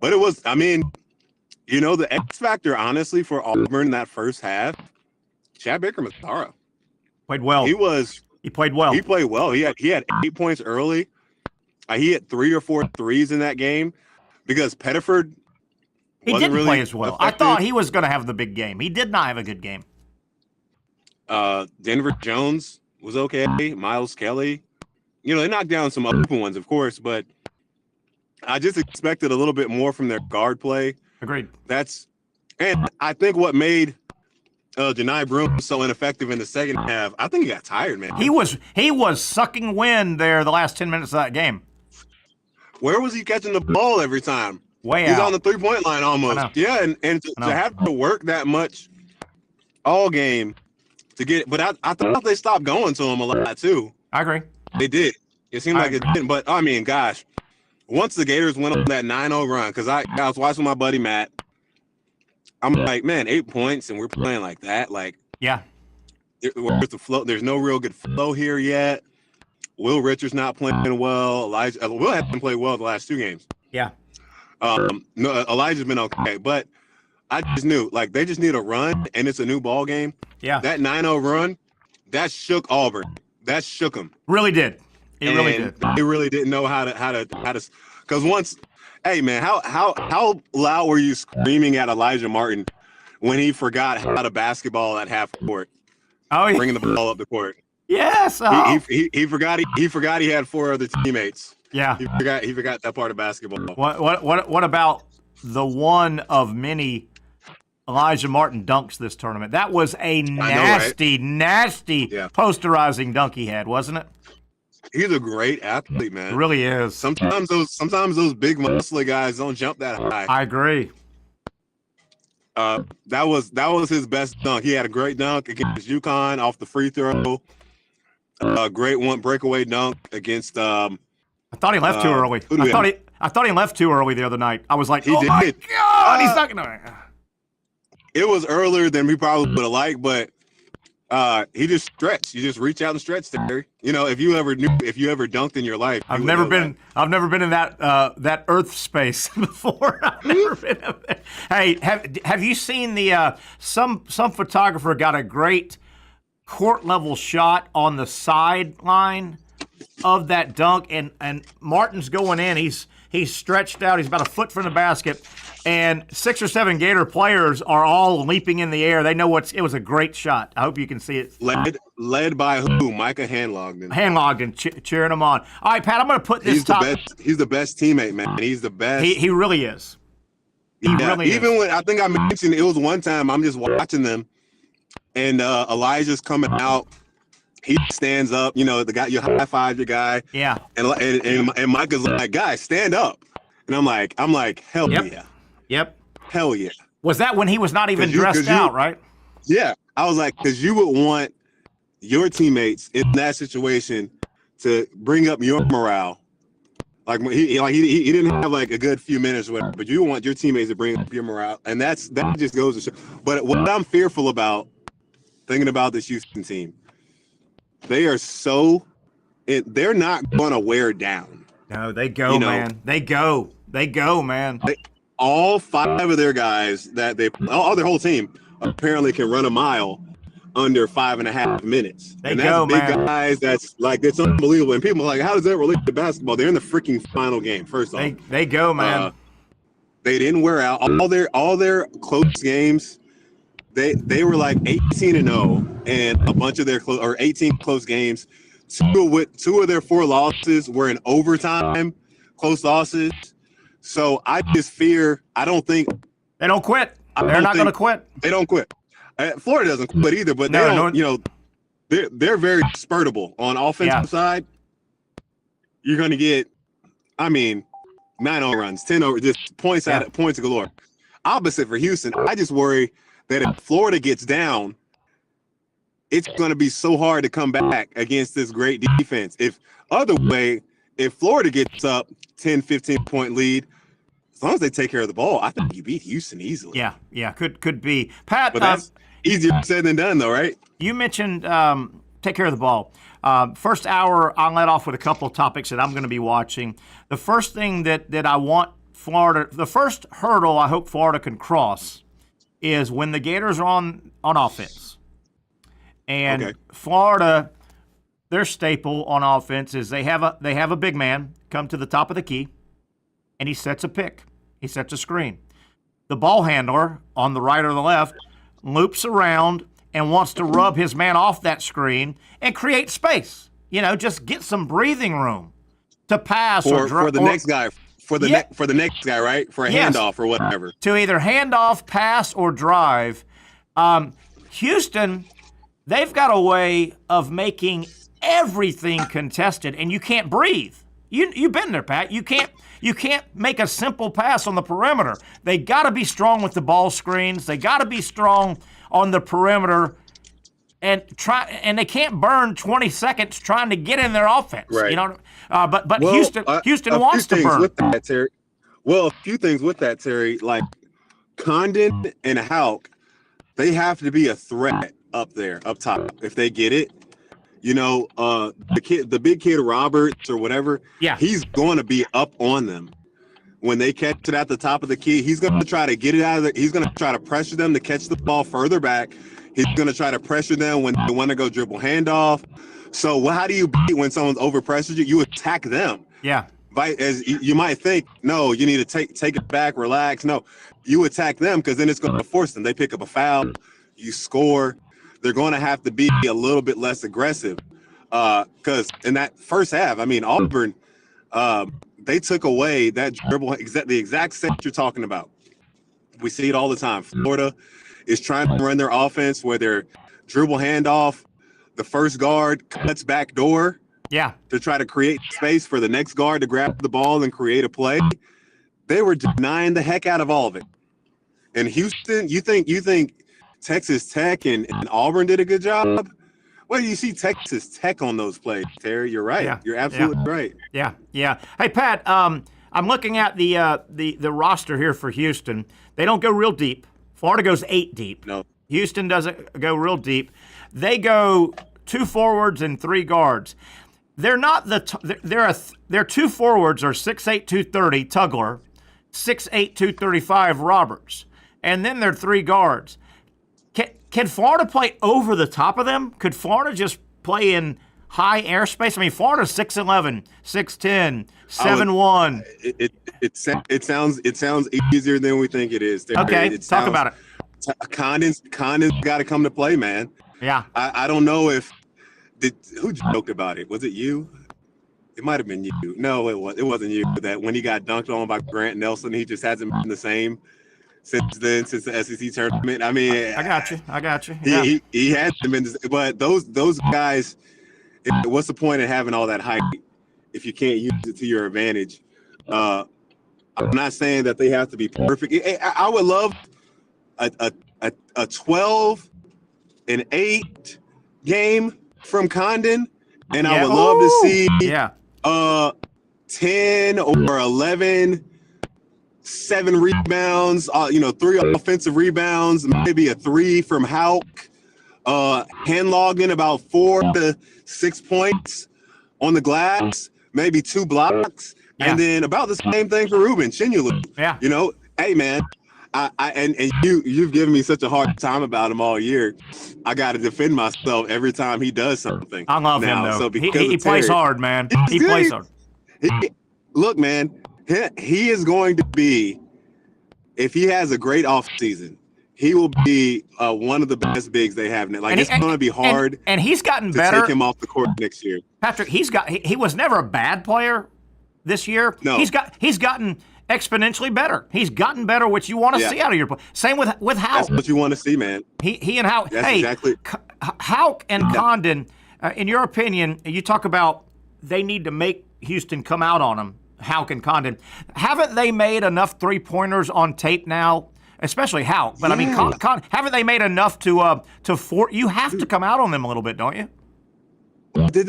but it was, the X factor, honestly, for Auburn that first half, Chad Baker-Mazara. Played well. He played well. He played well. He had 8 points early. He had 3 or 4 threes in that game because Pettiford didn't really play as well. effective. I thought he was going to have the big game. He did not have a good game. Denver Jones was okay. Miles Kelly. They knocked down some open ones, of course, but I just expected a little bit more from their guard play. Agreed. And I think what made Janai Broome so ineffective in the second half, I think he got tired, man. He was sucking wind there the last 10 minutes of that game. Where was he catching the ball every time? Way He's out. on the 3-point line almost. Yeah, and to have to work that much all game to get it. But I thought they stopped going to him a lot too. I agree. They did. It seemed like it didn't. But, gosh, once the Gators went on that 9-0 run, because I was watching my buddy Matt. I'm like, man, 8 points and we're playing like that. Like, yeah, where's the flow? There's no real good flow here yet. Will Richards not playing well. Will hasn't played well the last 2 games. Yeah. No, Elijah's been okay, but I just knew, like, they just need a run, and it's a new ball game. Yeah. That 9-0 run, that shook Auburn. That shook them. Really did. It really did. They really didn't know how to, because once, hey man, how loud were you screaming at Elijah Martin when he forgot how to basketball at half court? Oh, yeah. Bringing the ball up the court. Yes. He forgot he had 4 other teammates. Yeah. He forgot that part of basketball. What about the one of many Elijah Martin dunks this tournament? That was a nasty posterizing dunk he had, wasn't it? He's a great athlete, man. It really is. Sometimes those big muscly guys don't jump that high. I agree. That was his best dunk. He had a great dunk against UConn off the free throw. A great one breakaway dunk against. I thought he left too early. I thought he left too early the other night. I was like, my God, he's not gonna. It was earlier than we probably would have liked, but he just stretched. You just reach out and stretch, Terry. You know, if you ever dunked in your life, I've never been in that earth space before. I've never been up there. Hey, have you seen the some photographer got a great court level shot on the sideline of that dunk, and Martin's going in. He's stretched out. He's about a foot from the basket, and 6 or 7 Gator players are all leaping in the air. They know it was a great shot. I hope you can see it. Led by who? Micah Handlogden. Handlogden cheering him on. All right, Pat, I'm going to put this He's the best teammate, man. He's the best. He really is. Even when I think I mentioned it was one time I'm just watching them, and Elijah's coming out. He stands up, you know, the guy, you high five your guy. Yeah. And Micah's like, guys, stand up. And I'm like, hell yeah. Yep. Hell yeah. Was that when he was not even dressed out, right? Yeah. I was like, because you would want your teammates in that situation to bring up your morale. Like he didn't have like a good few minutes or whatever, but you want your teammates to bring up your morale. And that just goes to show. But what I'm fearful about, thinking about this Houston team, they are they're not going to wear down. No, they go, man. They go, man. All 5 of their guys that their whole team apparently can run a mile under 5.5 minutes. They go, big man. Guys, that's like, it's unbelievable. And people are like, how does that relate to basketball? They're in the freaking final game. First off, they go, man. They didn't wear out all their close games. They were like 18-0, and a bunch of their 18 close games. 2 of their 4 losses were in overtime, close losses. So I just fear. I don't think they don't quit. They're not going to quit. They don't quit. Florida doesn't quit either, but they don't. You know, they're very spurtable on offensive side. You're going to get, 9-0 runs, 10-0, just points galore. Opposite for Houston, I just worry that if Florida gets down, it's going to be so hard to come back against this great defense. If Florida gets up 10, 15-point lead, as long as they take care of the ball, I think you beat Houston easily. Yeah, could be. Pat, but that's easier said than done, though, right? You mentioned take care of the ball. First hour, I'll let off with a couple of topics that I'm going to be watching. The first thing that I want Florida, the first hurdle I hope Florida can cross is when the Gators are on offense. And Florida, their staple on offense is they have a big man come to the top of the key, and he sets a pick. He sets a screen. The ball handler on the right or the left loops around and wants to rub his man off that screen and create space. You know, just get some breathing room to pass for the next guy. For the next guy, right? For a handoff or whatever. To either hand off, pass, or drive. Houston, they've got a way of making everything contested, and you can't breathe. You've been there, Pat. You can't make a simple pass on the perimeter. They got to be strong with the ball screens. They got to be strong on the perimeter. and they can't burn 20 seconds trying to get in their offense. Right. You know, but Houston wants to burn. With that, Terry. Well, a few things with that, Terry. Like Condon and Houck, they have to be a threat up there, up top. If they get it, you know, the big kid Roberts or whatever, he's going to be up on them. When they catch it at the top of the key, he's going to try to get it out of there. He's going to try to pressure them to catch the ball further back. He's going to try to pressure them when they want to go dribble handoff. So how do you beat when someone's over-pressured you? You attack them. Yeah. As you might think, no, you need to take it back, relax. No, you attack them because then it's going to force them. They pick up a foul, you score. They're going to have to be a little bit less aggressive because in that first half, I mean, Auburn – they took away that dribble, the exact set you're talking about. We see it all the time. Florida is trying to run their offense where they're dribble handoff. The first guard cuts back door. Yeah. To try to create space for the next guard to grab the ball and create a play. They were denying the heck out of all of it. And Houston, you think Texas Tech and Auburn did a good job? Well, you see Texas Tech on those plays, Terry. You're right. Yeah. You're absolutely right. Yeah, yeah. Hey, Pat, I'm looking at the roster here for Houston. They don't go real deep. Florida goes 8 deep. No. Houston doesn't go real deep. They go 2 forwards and 3 guards. They're not their 2 forwards are 6'8", 230 Tugler, 6'8", 235 Roberts, and then their 3 guards. Can Florida play over the top of them? Could Florida just play in high airspace? I mean, Florida's 6'11", 6'10", 7'1". It sounds easier than we think it is. Okay, talk about it. Condon's got to come to play, man. Yeah. I don't know who joked about it. Was it you? It might have been you. No, it wasn't you. That when he got dunked on by Grant Nelson, he just hasn't been the same since then, since the SEC tournament. I mean, I got you. Yeah. He hasn't been, but those guys. What's the point of having all that height if you can't use it to your advantage? I'm not saying that they have to be perfect. I would love a 12 and 8 game from Condon, and I would love to see 10 or 11. 7 rebounds, 3 offensive rebounds, maybe a 3 from Houck. Hand-logging about 4 to 6 points on the glass, maybe 2 blocks, and then about the same thing for Ruben Chinulu. Yeah. Hey man, and you've given me such a hard time about him all year. I got to defend myself every time he does something. I love him though. So he plays hard, man. He plays hard. Look, man. He is going to be, if he has a great offseason, he will be one of the best bigs they have. It's going to be hard. And he's gotten to better. Take him off the court next year. Patrick, he was never a bad player this year. No. He's gotten exponentially better. He's gotten better, which you want to see out of your play. Same with Houck. That's what you want to see, man. He and Houck. That's exactly. Houck and Condon, in your opinion, you talk about they need to make Houston come out on them. Houck and Condon. Haven't they made enough 3-pointers on tape now? Especially Houck. But I mean, haven't they made enough to you have to come out on them a little bit, don't you? Did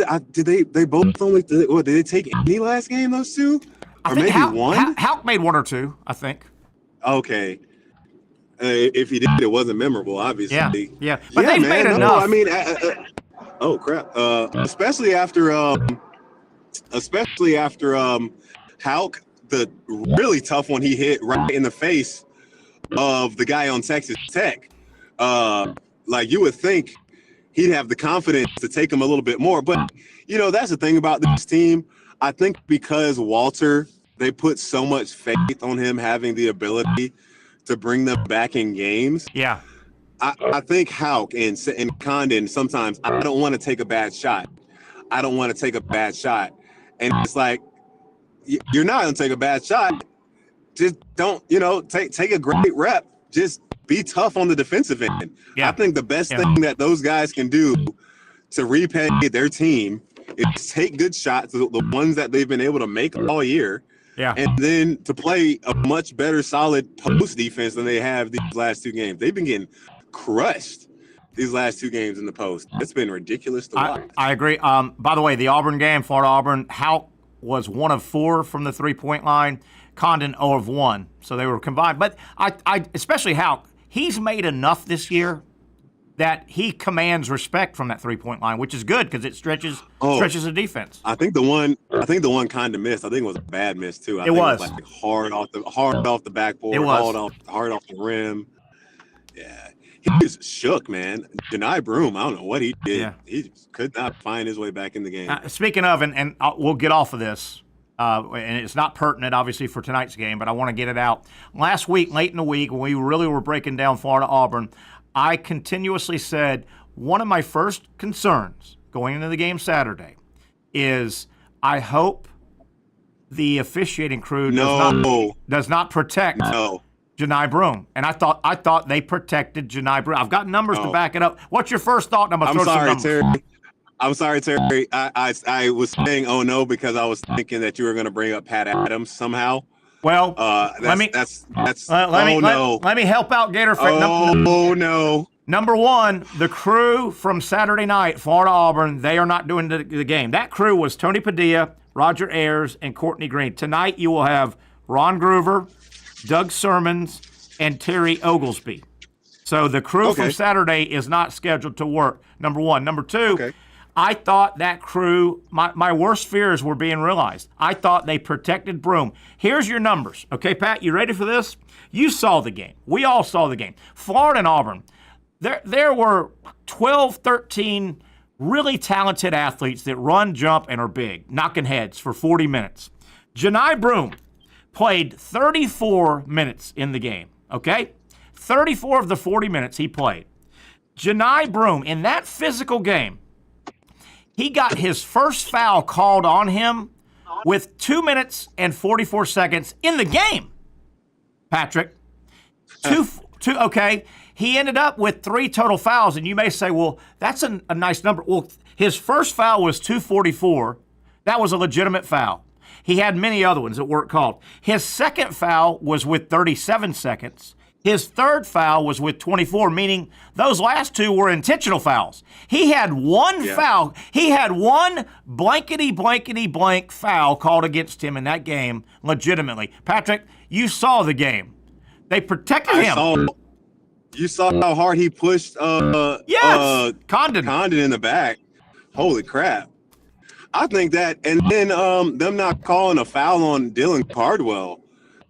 they both only did they take any last game, those two? Or maybe one? Houck made 1 or 2, I think. Okay. If he did, it wasn't memorable, obviously. Yeah. But they've made enough. I mean, oh crap. Especially after Houck, the really tough one he hit right in the face of the guy on Texas Tech. Like you would think he'd have the confidence to take him a little bit more. But, that's the thing about this team. I think because Walter, they put so much faith on him having the ability to bring them back in games. Yeah. I think Houck and Condon, sometimes I don't want to take a bad shot. And it's like, you're not going to take a bad shot. Just don't, take a great rep. Just be tough on the defensive end. Yeah. I think the best thing that those guys can do to repay their team is take good shots, the ones that they've been able to make all year, and then to play a much better solid post defense than they have these last 2 games. They've been getting crushed these last 2 games in the post. It's been ridiculous to watch. I agree. By the way, the Auburn game, Florida-Auburn, Houck was 1 of 4 from the 3-point line. Condon 0 of 1. So they were combined. But I especially Houck, he's made enough this year that he commands respect from that 3-point line, which is good because it stretches the defense. I think the one Condon missed, I think it was a bad miss too. I think was. It was like hard off the backboard, It was. hard off the rim. Yeah. He was shook, man. Janai Broom, I don't know what he did. Yeah. He just could not find his way back in the game. Speaking of, and we'll get off of this, and it's not pertinent, obviously, for tonight's game, but I want to get it out. Last week, late in the week, when we really were breaking down Florida-Auburn, I continuously said one of my first concerns going into the game Saturday is I hope the officiating crew does not protect Janai Broom. And I thought they protected Janai Broom. I've got numbers to back it up. What's your first thought? I'm sorry, Terry. I was saying oh no because I was thinking that you were going to bring up Pat Adams somehow. Well, let me help out Gator fans. No. Number one, the crew from Saturday night, Florida-Auburn, they are not doing the game. That crew was Tony Padilla, Roger Ayers, and Courtney Green. Tonight you will have Ron Groover, Doug Sermons, and Terry Oglesby. So the crew from Saturday is not scheduled to work, number one. Number two, I thought that crew, my worst fears were being realized. I thought they protected Broom. Here's your numbers. Okay, Pat, you ready for this? You saw the game. We all saw the game. Florida and Auburn, there were 12, 13 really talented athletes that run, jump, and are big, knocking heads for 40 minutes. Janai Broom played 34 minutes in the game, okay? 34 of the 40 minutes he played. Janai Broom, in that physical game, he got his first foul called on him with 2 minutes and 44 seconds in the game. Patrick, okay. He ended up with 3 total fouls, and you may say, well, that's a nice number. Well, his first foul was 2:44. That was a legitimate foul. He had many other ones that weren't called. His second foul was with 37 seconds. His third foul was with 24, meaning those last 2 were intentional fouls. He had one foul. He had one blankety-blank foul called against him in that game legitimately. Patrick, you saw the game. They protected him. You saw how hard he pushed Condon in the back. Holy crap. I think that, and then them not calling a foul on Dylan Cardwell.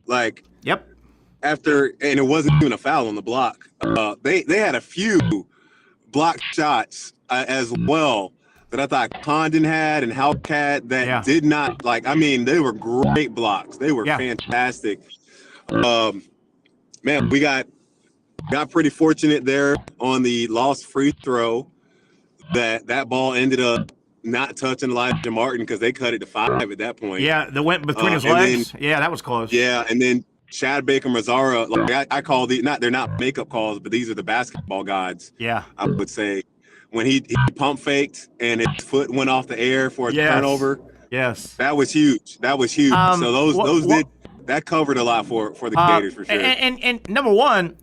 Like, after, and it wasn't even a foul on the block. They had a few block shots as well that I thought Condon had and Houck had that did not, like, I mean, they were great blocks. They were fantastic. Man, we got pretty fortunate there on the lost free throw that ball ended up not touching Elijah Martin because they cut it to 5 at that point. Yeah, that went between his legs. That was close. Yeah, and then Chad Baker Mazzara, like I call these, they're not makeup calls, but these are the basketball gods. Yeah, I would say when he pump faked and his foot went off the air for a turnover. Yes, that was huge. So that covered a lot for the Gators for sure. And number one,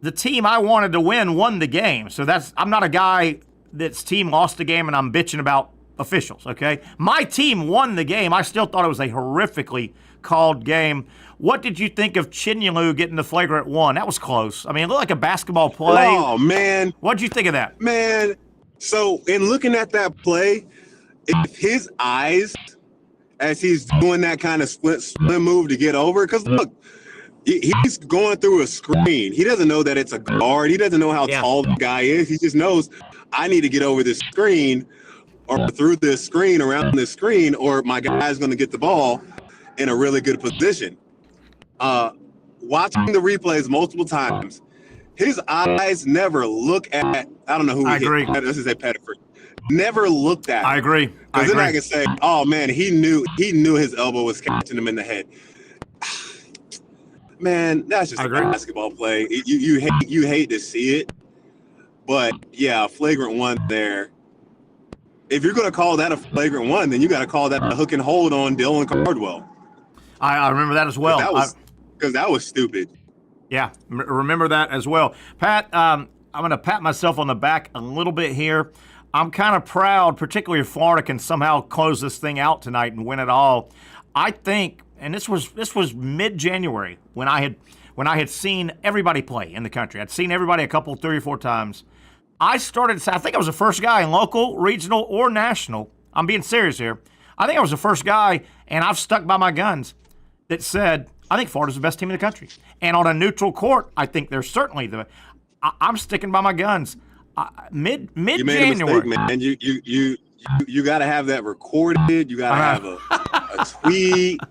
the team I wanted to won the game. So I'm not a guy that's team lost the game and I'm bitching about officials. Okay, my team won the game. I still thought it was a horrifically called game. What did you think of Chinyalu getting the flagrant 1? That was close. I mean, it looked like a basketball play. Oh, man. What did you think of that? Man, so in looking at that play, if his eyes, as he's doing that kind of split move to get over, because look, he's going through a screen. He doesn't know that it's a guard. He doesn't know how tall the guy is. He just knows, I need to get over this screen or through this screen, around this screen, or my guy's going to get the ball in a really good position. Watching the replays multiple times, his eyes never look at, I don't know who he hit. This is a Patric. Never looked at. I agree. Because then I can say, oh man, he knew his elbow was catching him in the head. Man, that's just a basketball play. You hate to see it, but yeah, flagrant 1 there. If you're gonna call that a flagrant 1, then you got to call that a hook and hold on Dylan Cardwell. I remember that as well. Because that was stupid. Yeah, remember that as well. Pat, gonna pat myself on the back a little bit here. I'm kind of proud, particularly if Florida can somehow close this thing out tonight and win it all. I think, and this was mid-January when I had seen everybody play in the country. I'd seen everybody a couple, 3 or 4 times. I started to say, I think I was the first guy in local, regional, or national. I'm being serious here. I think I was the first guy, and I've stuck by my guns, that said, I think Florida's the best team in the country. And on a neutral court, I think they're certainly I'm sticking by my guns. Mid-January. You made a mistake, man. You got to have that recorded. You got to have a tweet,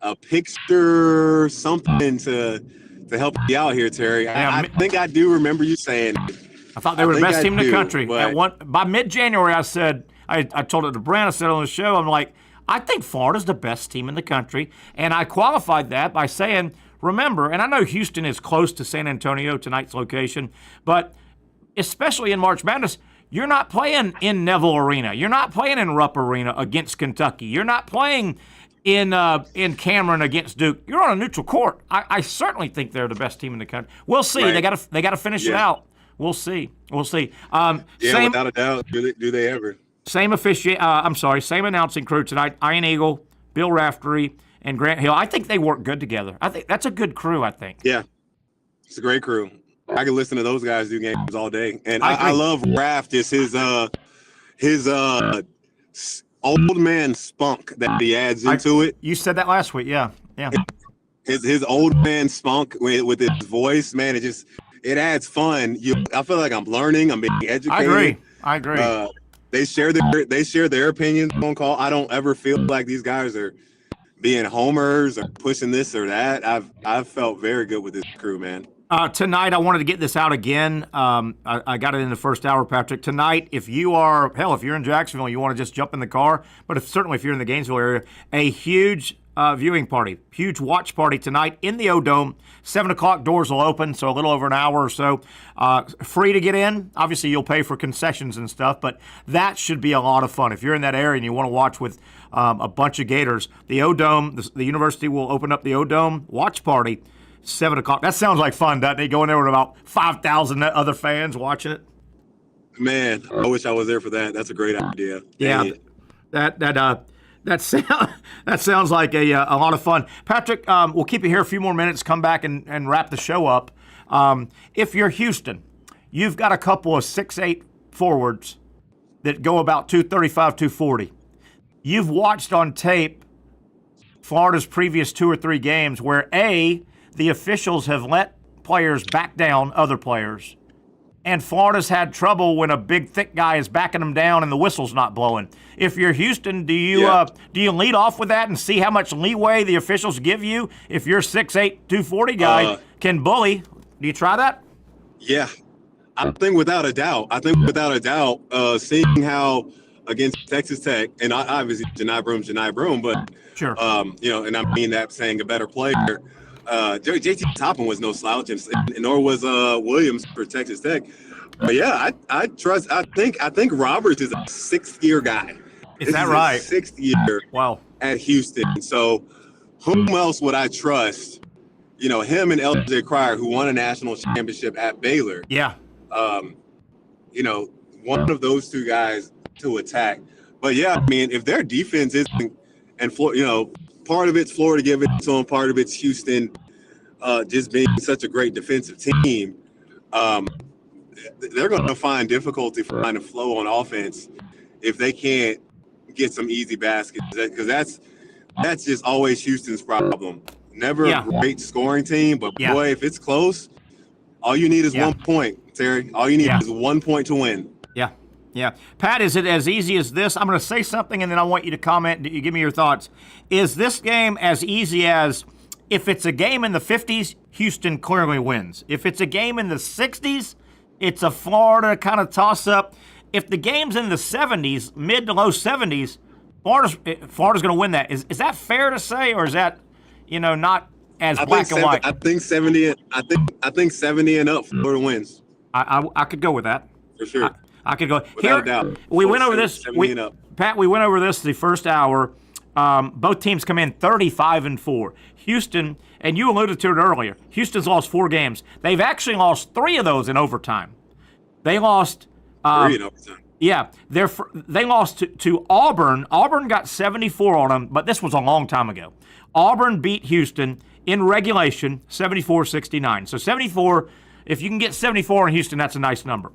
a picture, something to help you out here, Terry. I think I do remember you saying I thought they were the best team in the country. By mid-January, I said, I told it to Brent, I said on the show, I'm like, I think Florida's the best team in the country. And I qualified that by saying, remember, and I know Houston is close to San Antonio, tonight's location, but especially in March Madness, you're not playing in Neville Arena. You're not playing in Rupp Arena against Kentucky. You're not playing in Cameron against Duke. You're on a neutral court. I certainly think they're the best team in the country. We'll see. Right. They got to finish it out. We'll see. Without a doubt. Do they ever? Same announcing crew tonight. Iron Eagle, Bill Raftery, and Grant Hill. I think they work good together. I think that's a good crew, I think. Yeah. It's a great crew. I can listen to those guys do games all day. And I love Raft, just his old man spunk that he adds into it. You said that last week, yeah. His old man spunk with his voice, man, it adds fun. I feel like I'm learning, I'm being educated. I agree. They share their opinions on call. I don't ever feel like these guys are being homers or pushing this or that. I've felt very good with this crew, man. Tonight, I wanted to get this out again. I got it in the first hour, Patrick. Tonight, if you're in Jacksonville, you want to just jump in the car, but certainly if you're in the Gainesville area, a huge viewing party, huge watch party tonight in the O-Dome. 7 o'clock, doors will open, so a little over an hour or so. Free to get in. Obviously, you'll pay for concessions and stuff, but that should be a lot of fun. If you're in that area and you want to watch with a bunch of Gators, the O-Dome, the university will open up the O-Dome watch party, 7 o'clock. That sounds like fun, doesn't it? Going there with about 5,000 other fans watching it. Man, I wish I was there for that. That's a great idea. Yeah, that sounds like a lot of fun. Patrick, we'll keep you here a few more minutes, come back and wrap the show up. If you're Houston, you've got a couple of 6'8" forwards that go about 235, 240. You've watched on tape Florida's previous 2 or 3 games where, the officials have let players back down other players, and Florida's had trouble when a big, thick guy is backing them down and the whistle's not blowing. If you're Houston, do you lead off with that and see how much leeway the officials give you if your 6'8", 240 guy can bully? Do you try that? Yeah, I think without a doubt, seeing how against Texas Tech, and obviously Janai Broom, but sure, and I mean that saying a better player. JT Toppin was no slouch, and nor was Williams for Texas Tech. But yeah, I think Roberts is a 6th-year guy. Is that right? 6th year. Wow. At Houston. So whom else would I trust? Him and LJ Cryer, who won a national championship at Baylor. Yeah. One of those 2 guys to attack. But yeah, I mean, if their defense isn't, and part of it's Florida giving it to them, part of it's Houston just being such a great defensive team. They're going to find difficulty finding flow on offense if they can't get some easy baskets, because that's just always Houston's problem. Never a great scoring team, but boy, if it's close, all you need is 1 point, Terry. All you need is 1 point to win. Yeah. Pat, is it as easy as this? I'm going to say something, and then I want you to comment. You give me your thoughts. Is this game as easy as if it's a game in the 50s, Houston clearly wins? If it's a game in the 60s, it's a Florida kind of toss-up. If the game's in the 70s, mid to low 70s, Florida's going to win that. Is that fair to say, or is that not as black and white? I think 70. I think 70 and up, Florida wins. I could go with that for sure. I could go. Without a doubt. We went over this. Pat, we went over this the first hour. Both teams come in 35-4. Houston and you alluded to it earlier, Houston's lost 4 games. They've actually lost 3 of those in overtime. They lost 3 in overtime. Yeah, they lost to Auburn. Auburn got 74 on them, but this was a long time ago. Auburn beat Houston in regulation, 74-69. So 74, if you can get 74 in Houston, that's a nice number.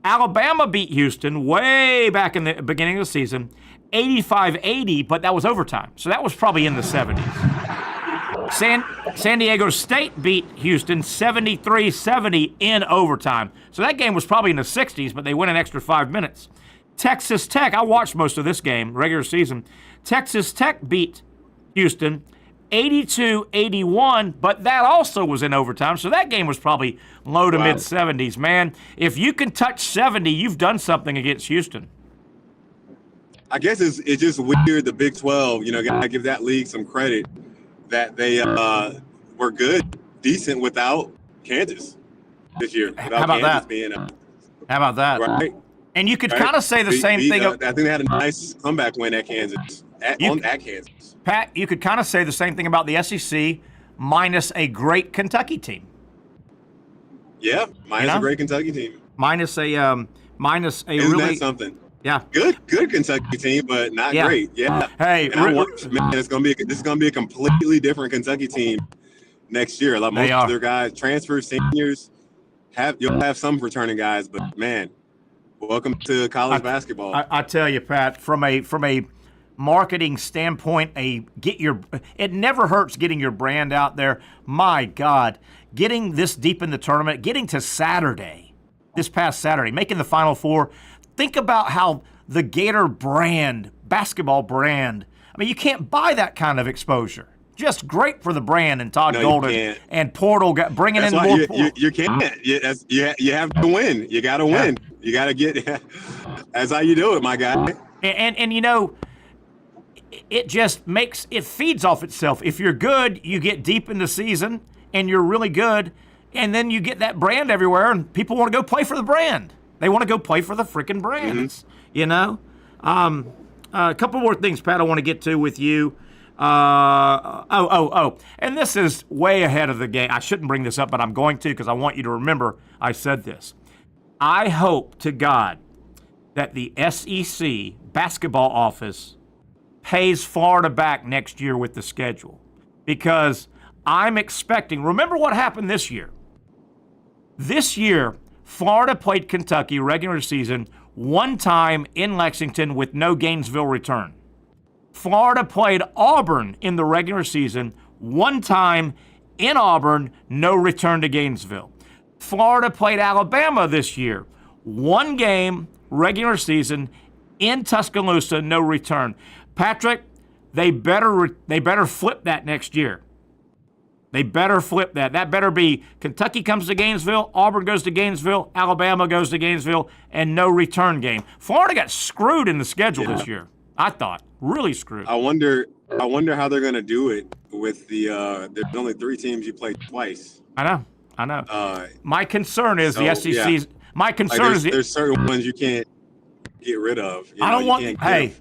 Alabama beat Houston way back in the beginning of the season, 85-80, but that was overtime. So that was probably in the 70s. San Diego State beat Houston 73-70 in overtime. So that game was probably in the 60s, but they went an extra 5 minutes. Texas Tech, I watched most of this game, regular season. Texas Tech beat Houston 82-81, but that also was in overtime. So that game was probably low to mid 70s. Man, if you can touch 70, you've done something against Houston. I guess it's just weird. The Big 12, gotta give that league some credit that they were good, decent without Kansas this year. How about Kansas that? Being, How about that? Right. And you could kind of say the same thing. I think they had a nice comeback win at Kansas. At Kansas. Pat, you could kind of say the same thing about the SEC minus a great Kentucky team. Yeah, minus a great Kentucky team. Minus a Isn't really that something? Yeah. Good Kentucky team, but not great. Yeah. Hey, man, this is gonna be a completely different Kentucky team next year. Like most of their guys, transfer seniors, you'll have some returning guys, but man, welcome to college basketball. I tell you, Pat, from a marketing standpoint, it never hurts getting your brand out there. My God, getting this deep in the tournament, getting to Saturday, this past Saturday, making the Final Four. Think about how the Gator brand, basketball brand, I mean, you can't buy that kind of exposure. Just great for the brand and Todd Golden and Portal bringing in more. You can't. You have to win. You got to win. You got to get. That's how you do it, my guy. And it just it feeds off itself. If you're good, you get deep in the season and you're really good, and then you get that brand everywhere, and people want to go play for the brand. They want to go play for the freaking brand. Mm-hmm. A couple more things, Pat, I want to get to with you. And this is way ahead of the game. I shouldn't bring this up, but I'm going to because I want you to remember I said this. I hope to God that the SEC basketball office pays Florida back next year with the schedule, because I'm expecting, remember what happened this year. This year, Florida played Kentucky regular season one time in Lexington with no Gainesville return. Florida played Auburn in the regular season one time in Auburn, no return to Gainesville. Florida played Alabama this year, one game, regular season, in Tuscaloosa, no return. Patrick, they better flip that next year. They better flip that. That better be Kentucky comes to Gainesville, Auburn goes to Gainesville, Alabama goes to Gainesville, and no return game. Florida got screwed in the schedule this year, I thought. Really screwed. I wonder how they're going to do it with there's only 3 teams you play twice. I know. My concern is the SEC's. Yeah. My concern is there's certain ones you can't get rid of. I don't want. Hey,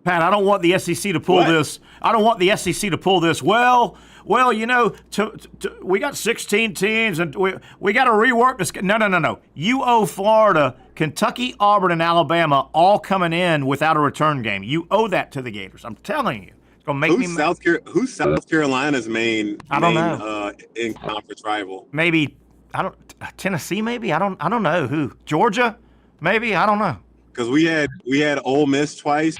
Pat, I don't want the SEC to pull this. I don't want the SEC to pull this. Well, we got 16 teams and we got to rework this. No. You owe Florida, Kentucky, Auburn, and Alabama all coming in without a return game. You owe that to the Gators. I'm telling you. It's gonna make Who's South Carolina's main? I don't know. In conference rival. Maybe Tennessee. Maybe I don't know who. Georgia. Maybe I don't know. Because we had Ole Miss twice.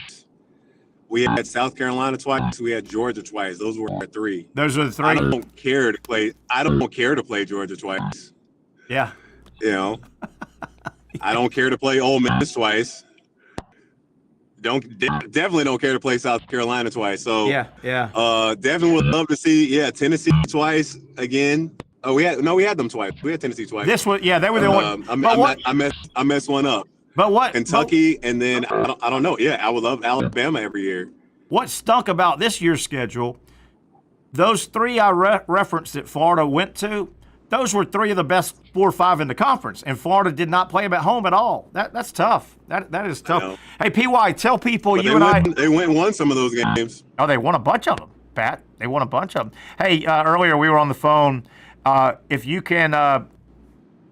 We had South Carolina twice. We had Georgia twice. Those were our 3. Those are the 3. I don't care to play Georgia twice. Yeah. I don't care to play Ole Miss twice. Definitely don't care to play South Carolina twice. So yeah. Definitely would love to see Tennessee twice again. Oh, we had them twice. We had Tennessee twice. They were the one. I messed one up. But what? Kentucky, and then I don't know. Yeah, I would love Alabama every year. What stunk about this year's schedule, those 3 I referenced that Florida went to, those were 3 of the best 4 or 5 in the conference, and Florida did not play them at home at all. That's tough. That is tough. Hey, PY, tell people but they won some of those games. Oh, they won a bunch of them. Pat. They won a bunch of them. Hey, earlier we were on the phone. If you can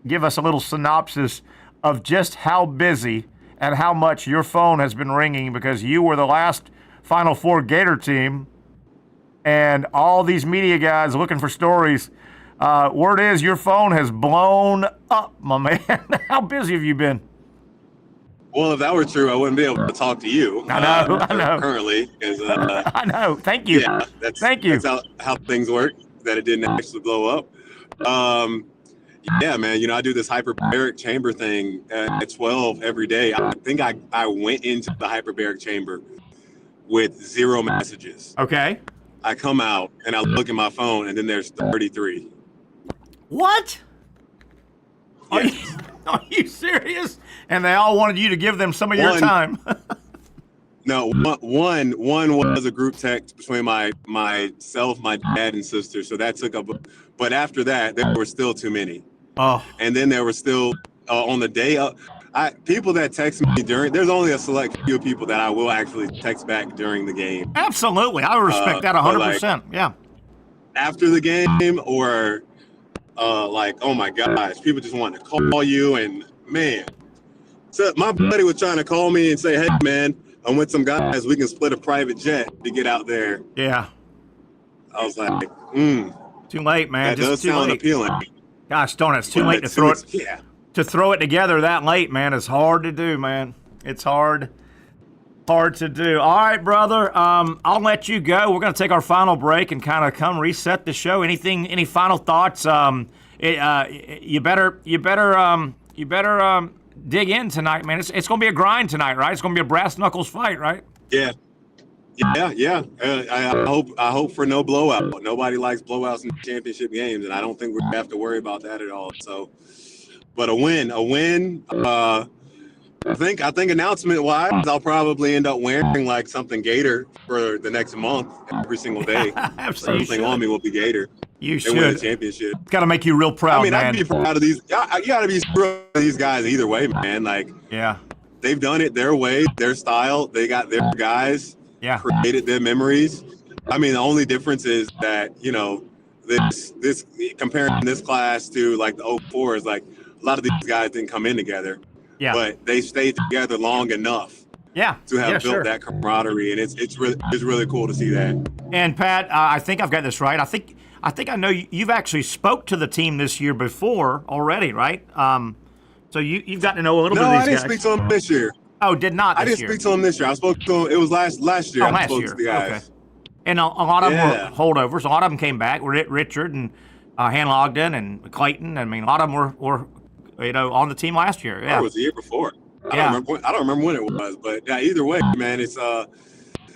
give us a little synopsis of just how busy and how much your phone has been ringing, because you were the last Final Four Gator team, and all these media guys looking for stories. Word is your phone has blown up, my man. How busy have you been? Well, if that were true, I wouldn't be able to talk to you. I know. Currently, I know. Thank you. Yeah, Thank you. That's how things work. That it didn't actually blow up. Yeah, man. I do this hyperbaric chamber thing at 12 every day. I think I went into the hyperbaric chamber with 0 messages. Okay. I come out and I look at my phone, and then there's 33. What? Yes. Are you serious? And they all wanted you to give them some of your time. No, one was a group text between myself, my dad, and sister. So that took up. But after that, there were still too many. Oh. And then there were still on the day of. People that text me there's only a select few people that I will actually text back during the game. Absolutely, I respect that 100%. Yeah. After the game, or oh my gosh, people just want to call you, and man. So my buddy was trying to call me and say, hey man, I'm with some guys, we can split a private jet to get out there. Yeah. I was like, too late, man. That does sound appealing. Gosh darn it, it's too late to throw it. Yeah. To throw it together that late, man, is hard to do, man. It's hard to do. All right, brother. I'll let you go. We're going to take our final break and kind of come reset the show. Any final thoughts? You better dig in tonight, man. It's going to be a grind tonight, right? It's going to be a brass knuckles fight, right? Yeah. I hope for no blowout. Nobody likes blowouts in championship games, and I don't think we have to worry about that at all. So, but a win. I think announcement wise, I'll probably end up wearing like something Gator for the next month every single day. Something on me will be Gator. You should. They win the championship. It's got to make you real proud, man. I'd be proud of these. You got to be proud of these guys either way, man. Like, yeah, they've done it their way, their style. They got their guys. Yeah. Created their memories. The only difference is that this comparing this class to like the 04s, like a lot of these guys didn't come in together. Yeah. But they stayed together long enough. Yeah. To have built that camaraderie, and it's really cool to see that. And Pat, I think I've got this right. I think I know you've actually spoke to the team this year before already, right? So you've gotten to know a little bit of these guys. No, I didn't speak to them this year. Oh, did not this year. I didn't speak to them this year. I spoke to them. It was last year. Oh, last year. To the guys. Okay. And a lot of them were holdovers. A lot of them came back. Richard and Han Ogden and Clayton. A lot of them were on the team last year. Yeah. It was the year before. I don't remember when it was, but yeah, either way, man, it's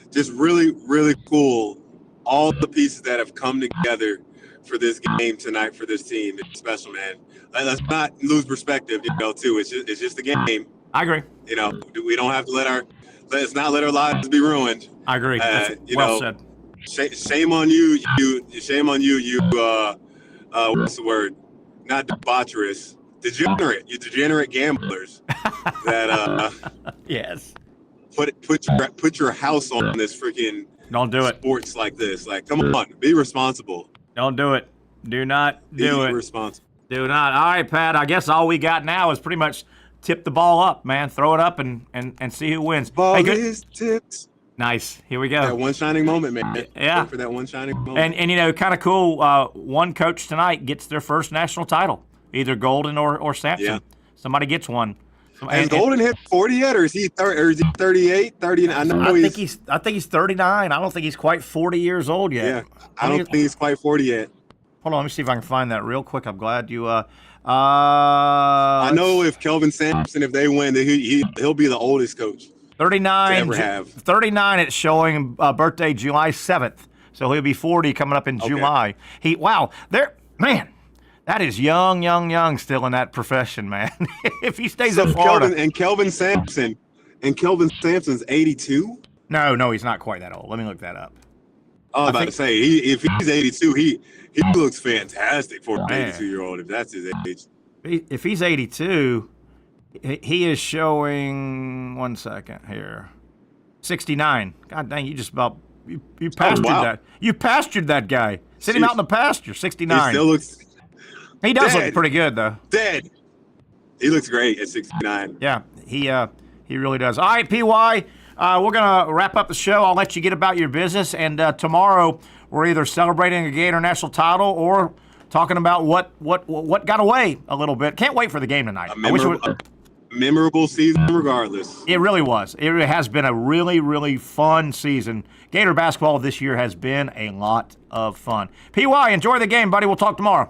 just really, really cool. All the pieces that have come together for this game tonight for this team. It's special, man. Let's not lose perspective, too. It's just a game. I agree. We don't have to let's not let our lives be ruined. I agree. That's well said. Shame on you. Shame on you. What's the word? Not debaucherous. Degenerate. You degenerate gamblers. That yes. Put your house on this freaking. Don't do it. Sports like this. Like, come on, be responsible. Don't do it. Do not do it. Be responsible. Do not. All right, Pat. I guess all we got now is pretty much tip the ball up, man. Throw it up and see who wins. Ball is tipped. Nice. Here we go. That one shining moment, man. Yeah. For that one shining moment. And kind of cool. One coach tonight gets their first national title, either Golden or Sampson. Yeah. Somebody gets one. Has Golden hit 40 yet, or is he 38, 39? I think he's 39. I don't think he's quite 40 years old yet. Yeah, I don't think he's quite 40 yet. Hold on, let me see if I can find that real quick. I'm glad you. I know if Kelvin Sampson, if they win, he'll be the oldest coach. 39. To ever have. 39. It's showing birthday July 7th, so he'll be 40 coming up in July. Man. That is young still in that profession, man. If he stays in Florida. Kelvin Sampson's 82? No, he's not quite that old. Let me look that up. I was about to say, if he's 82, he looks fantastic for an 82-year-old, if that's his age. If he's 82, he is showing, 1 second here, 69. God dang, you just about You pastured that. You pastured that guy. Send him out in the pasture. 69. He still looks. He does dead. look pretty good though. Dead. He looks great at 69. Yeah, he really does. All right, PY. We're gonna wrap up the show. I'll let you get about your business. And tomorrow we're either celebrating a Gator national title or talking about what got away a little bit. Can't wait for the game tonight. A memorable season regardless. It really was. It has been a really, really fun season. Gator basketball this year has been a lot of fun. PY, enjoy the game, buddy. We'll talk tomorrow.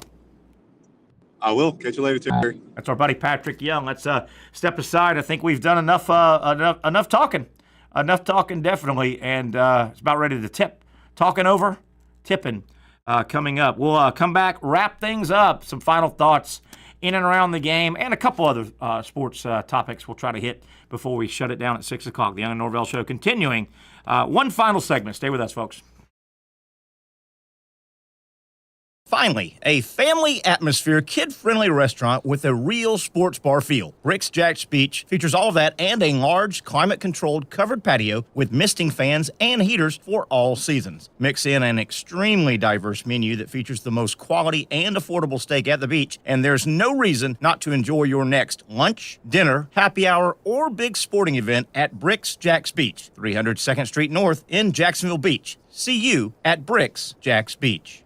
I will. Catch you later, Terry. That's our buddy Patrick Young. Let's step aside. I think we've done enough talking. Enough talking, definitely. And it's about ready to tip. Talking over, tipping coming up. We'll come back, wrap things up, some final thoughts in and around the game, and a couple other sports topics we'll try to hit before we shut it down at 6 o'clock. The Young and Norvelle Show continuing. One final segment. Stay with us, folks. Finally, a family atmosphere, kid-friendly restaurant with a real sports bar feel. Bricks Jack's Beach features all of that and a large, climate-controlled covered patio with misting fans and heaters for all seasons. Mix in an extremely diverse menu that features the most quality and affordable steak at the beach, and there's no reason not to enjoy your next lunch, dinner, happy hour, or big sporting event at Bricks Jack's Beach, 300 2nd Street North in Jacksonville Beach. See you at Bricks Jack's Beach.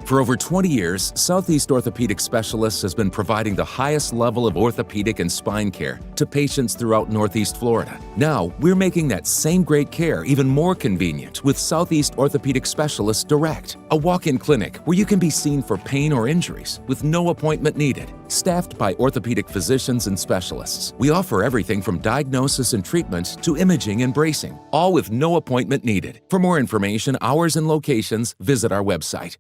For over 20 years, Southeast Orthopedic Specialists has been providing the highest level of orthopedic and spine care to patients throughout Northeast Florida. Now, we're making that same great care even more convenient with Southeast Orthopedic Specialists Direct, a walk-in clinic where you can be seen for pain or injuries with no appointment needed. Staffed by orthopedic physicians and specialists, we offer everything from diagnosis and treatment to imaging and bracing, all with no appointment needed. For more information, hours, and locations, visit our website.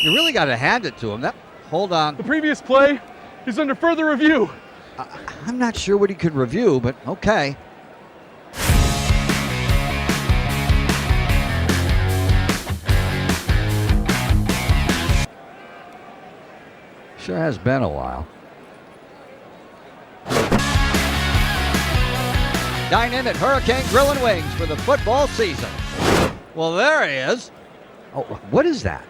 You really got to hand it to him. Hold on. The previous play is under further review. I'm not sure what he could review, but okay. Sure has been a while. Dine in at Hurricane Grill and Wings for the football season. Well, there he is. Oh, what is that?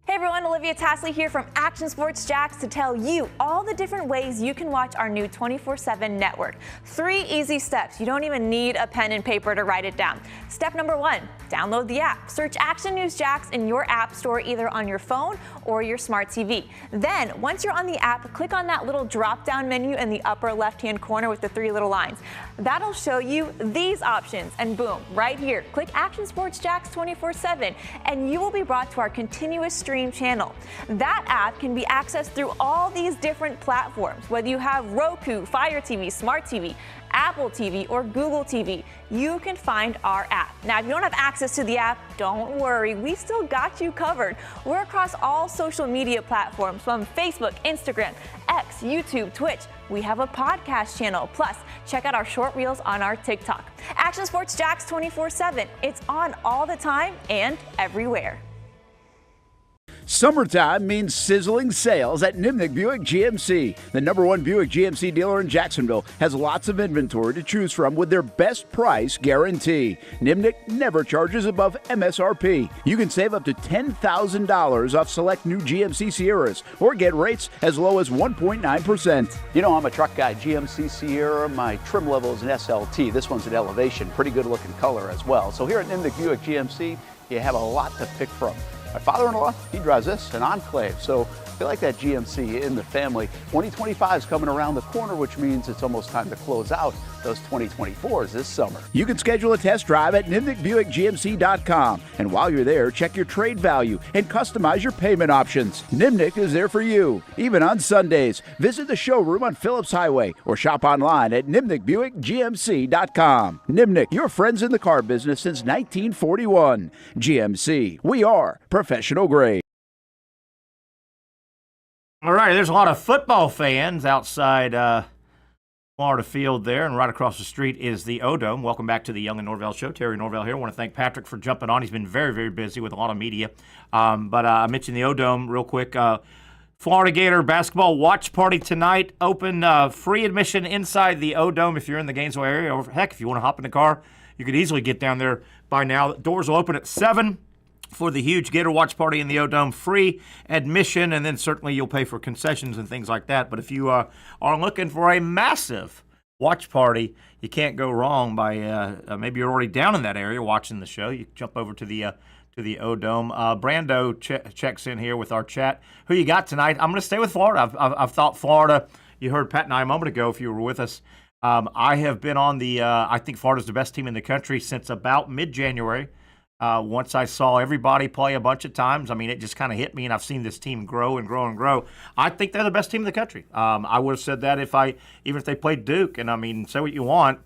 Hey everyone, Olivia Tasley here from Action Sports Jacks to tell you all the different ways you can watch our new 24/7 network. 3 easy steps. You don't even need a pen and paper to write it down. Step number 1, download the app. Search Action News Jacks in your app store either on your phone or your smart TV. Then, once you're on the app, click on that little drop-down menu in the upper left-hand corner with the 3 little lines. That'll show you these options, and boom, right here, click Action Sports Jacks 24/7, and you will be brought to our continuous stream channel. That app can be accessed through all these different platforms, whether you have Roku, Fire TV, Smart TV, Apple TV, or Google TV. You can find our app. Now, if you don't have access to the app, don't worry, we still got you covered. We're across all social media platforms from Facebook, Instagram, X, YouTube, Twitch. We have a podcast channel. Plus, check out our short reels on our TikTok. Action Sports Jacks 24/7. It's on all the time and everywhere. Summertime means sizzling sales at Nimnick Buick GMC. The #1 Buick GMC dealer in Jacksonville has lots of inventory to choose from with their best price guarantee. Nimnick never charges above MSRP. You can save up to $10,000 off select new GMC Sierras or get rates as low as 1.9%. You know, I'm a truck guy. GMC Sierra, my trim level is an SLT. This one's an Elevation. Pretty good looking color as well. So here at Nimnick Buick GMC, you have a lot to pick from. My father-in-law, he drives this, an Enclave, so I feel like that GMC in the family. 2025 is coming around the corner, which means it's almost time to close out those 2024s this summer. You can schedule a test drive at NimnickBuickGMC.com. And while you're there, check your trade value and customize your payment options. Nimnick is there for you, even on Sundays. Visit the showroom on Phillips Highway or shop online at NimnickBuickGMC.com. Nimnick, your friends in the car business since 1941. GMC, we are professional grade. All right, there's a lot of football fans outside Florida Field there, and right across the street is the O-Dome. Welcome back to the Young and Norvelle Show. Terry Norvelle here. I want to thank Patrick for jumping on. He's been very, very busy with a lot of media. But I mentioned the O-Dome real quick. Florida Gator basketball watch party tonight. Open free admission inside the O-Dome if you're in the Gainesville area. Or heck, if you want to hop in the car, you could easily get down there by now. Doors will open at 7 for the huge Gator watch party in the O-Dome. Free admission, and then certainly you'll pay for concessions and things like that. But if you are looking for a massive watch party, you can't go wrong by maybe you're already down in that area watching the show. You jump over to the O-Dome. Brando checks in here with our chat. Who you got tonight? I'm going to stay with Florida. I've thought Florida. You heard Pat and I a moment ago if you were with us. I have been on the I think Florida's the best team in the country since about mid-January. Once I saw everybody play a bunch of times, I mean, it just kind of hit me, and I've seen this team grow and grow and grow. I think they're the best team in the country. I would have said that even if they played Duke. And, I mean, say what you want.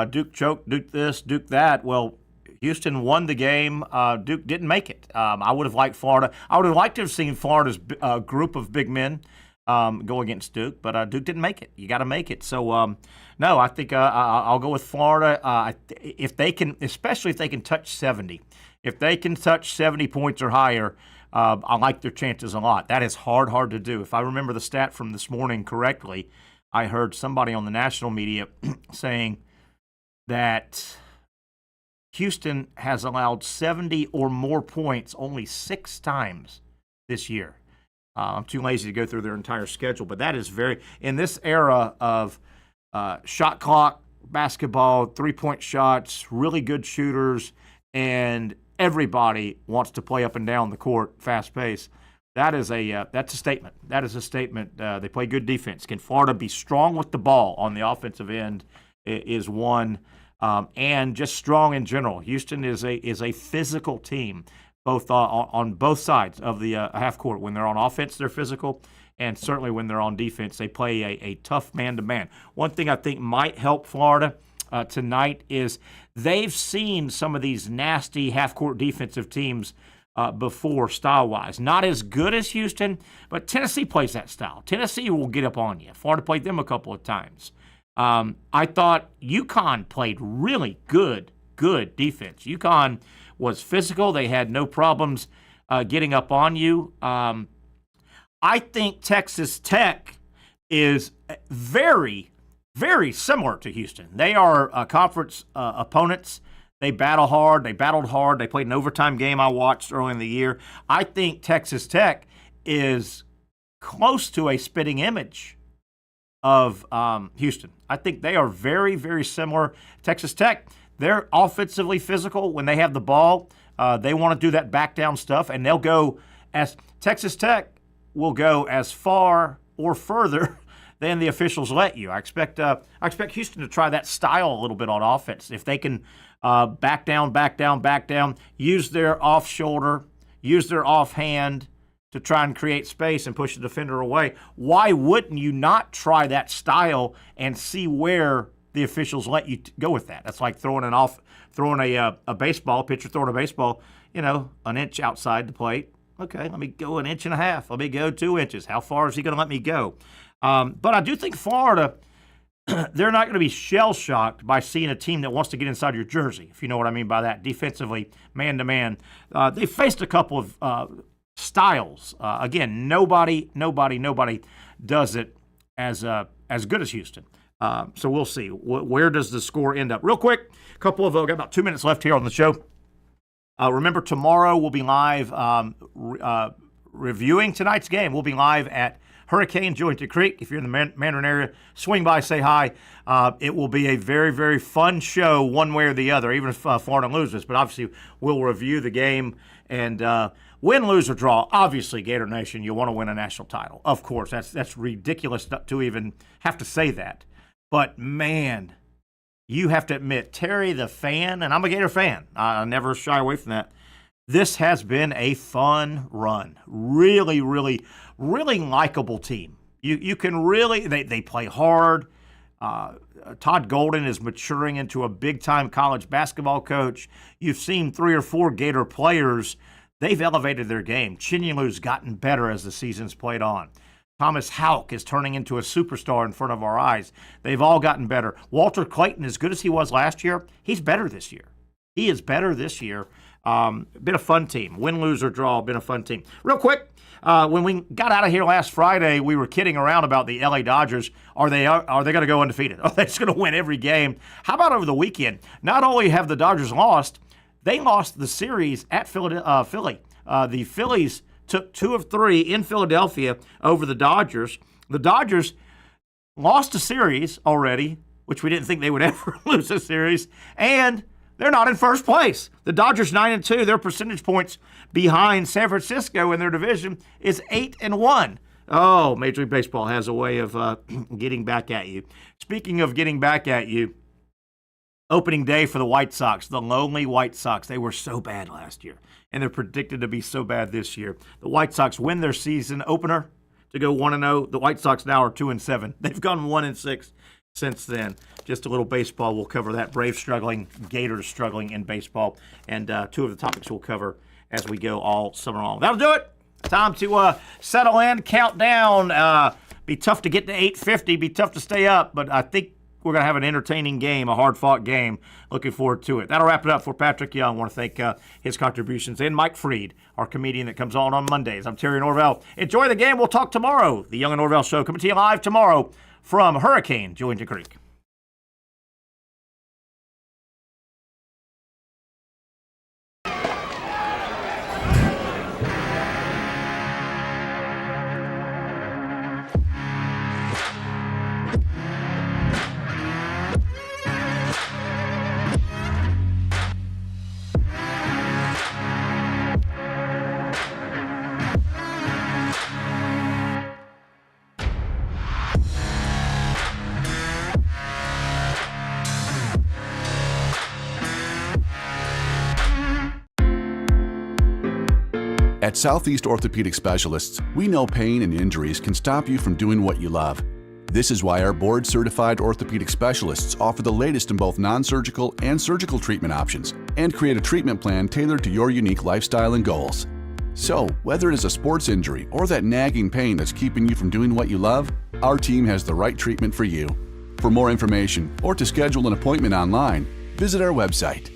Duke choked, Duke this, Duke that. Well, Houston won the game. Duke didn't make it. I would have liked Florida. I would have liked to have seen Florida's group of big men go against Duke, but Duke didn't make it. You got to make it. So, no, I think I'll go with Florida. If they can, especially if they can touch 70. If they can touch 70 points or higher, I like their chances a lot. That is hard to do. If I remember the stat from this morning correctly, I heard somebody on the national media saying that Houston has allowed 70 or more points only 6 times this year. I'm too lazy to go through their entire schedule, but that is in this era of shot clock, basketball, three-point shots, really good shooters, and everybody wants to play up and down the court, fast pace. That's a statement. That is a statement. They play good defense. Can Florida be strong with the ball on the offensive end is one, and just strong in general. Houston is a physical team, both on both sides of the half court. When they're on offense, they're physical, and certainly when they're on defense, they play a tough man-to-man. One thing I think might help Florida tonight is they've seen some of these nasty half-court defensive teams before style-wise. Not as good as Houston, but Tennessee plays that style. Tennessee will get up on you. Florida played them a couple of times. I thought UConn played really good defense. UConn was physical. They had no problems getting up on you. I think Texas Tech is very, very similar to Houston. They are conference opponents. They battled hard. They played an overtime game I watched early in the year. I think Texas Tech is close to a spitting image of Houston. I think they are very, very similar. Texas Tech, they're offensively physical. When they have the ball, they want to do that back down stuff, and they'll go Texas Tech will go as far or further than the officials let you. I expect Houston to try that style a little bit on offense. If they can back down, use their off shoulder, use their offhand to try and create space and push the defender away. Why wouldn't you not try that style and see where the officials let you go with that? That's like throwing a baseball, pitcher throwing a baseball, an inch outside the plate. Okay, let me go an inch and a half. Let me go 2 inches. How far is he going to let me go? But I do think Florida, they're not going to be shell-shocked by seeing a team that wants to get inside your jersey, if you know what I mean by that, defensively, man-to-man. They faced a couple of styles. Again, nobody does it as good as Houston. So we'll see. Where does the score end up? Real quick, got about 2 minutes left here on the show. Remember, tomorrow we'll be live reviewing tonight's game. We'll be live at Hurricane Jointed Creek. If you're in the Mandarin area, swing by, say hi. It will be a very, very fun show one way or the other, even if Florida loses. But obviously, we'll review the game and win, lose, or draw. Obviously, Gator Nation, you want to win a national title. Of course, that's ridiculous to even have to say that. But, man, you have to admit, Terry the fan, and I'm a Gator fan, I never shy away from that. This has been a fun run. Really, really, really likable team. You can really, they play hard. Todd Golden is maturing into a big-time college basketball coach. You've seen 3 or 4 Gator players. They've elevated their game. Chinyalu's gotten better as the season's played on. Thomas Houck is turning into a superstar in front of our eyes. They've all gotten better. Walter Clayton, as good as he was last year, he's better this year. He is better this year. Been a fun team. Win, lose, or draw, been a fun team. Real quick, when we got out of here last Friday, we were kidding around about the LA Dodgers. Are they going to go undefeated? Are they just going to win every game? How about over the weekend? Not only have the Dodgers lost, they lost the series at Philly. The Phillies took 2 of 3 in Philadelphia over the Dodgers. The Dodgers lost a series already, which we didn't think they would ever lose a series, and they're not in first place. The Dodgers 9-2, their percentage points behind San Francisco in their division is 8-1. Oh, Major League Baseball has a way of getting back at you. Speaking of getting back at you, opening day for the White Sox, the lonely White Sox. They were so bad last year, and they're predicted to be so bad this year. The White Sox win their season opener to go 1-0. The White Sox now are 2-7. They've gone 1-6 since then. Just a little baseball. We'll cover that. Braves struggling, Gators struggling in baseball, and 2 of the topics we'll cover as we go all summer long. That'll do it. Time to settle in, count down. Be tough to get to 8:50, be tough to stay up, but I think we're going to have an entertaining game, a hard-fought game. Looking forward to it. That'll wrap it up for Patrick Young. I want to thank his contributions, and Mike Freed, our comedian that comes on Mondays. I'm Terry Norvelle. Enjoy the game. We'll talk tomorrow. The Young and Norvelle Show coming to you live tomorrow from Hurricane Joinja Creek. At Southeast Orthopedic Specialists, we know pain and injuries can stop you from doing what you love. This is why our board-certified orthopedic specialists offer the latest in both non-surgical and surgical treatment options and create a treatment plan tailored to your unique lifestyle and goals. So, whether it is a sports injury or that nagging pain that's keeping you from doing what you love, our team has the right treatment for you. For more information or to schedule an appointment online, visit our website.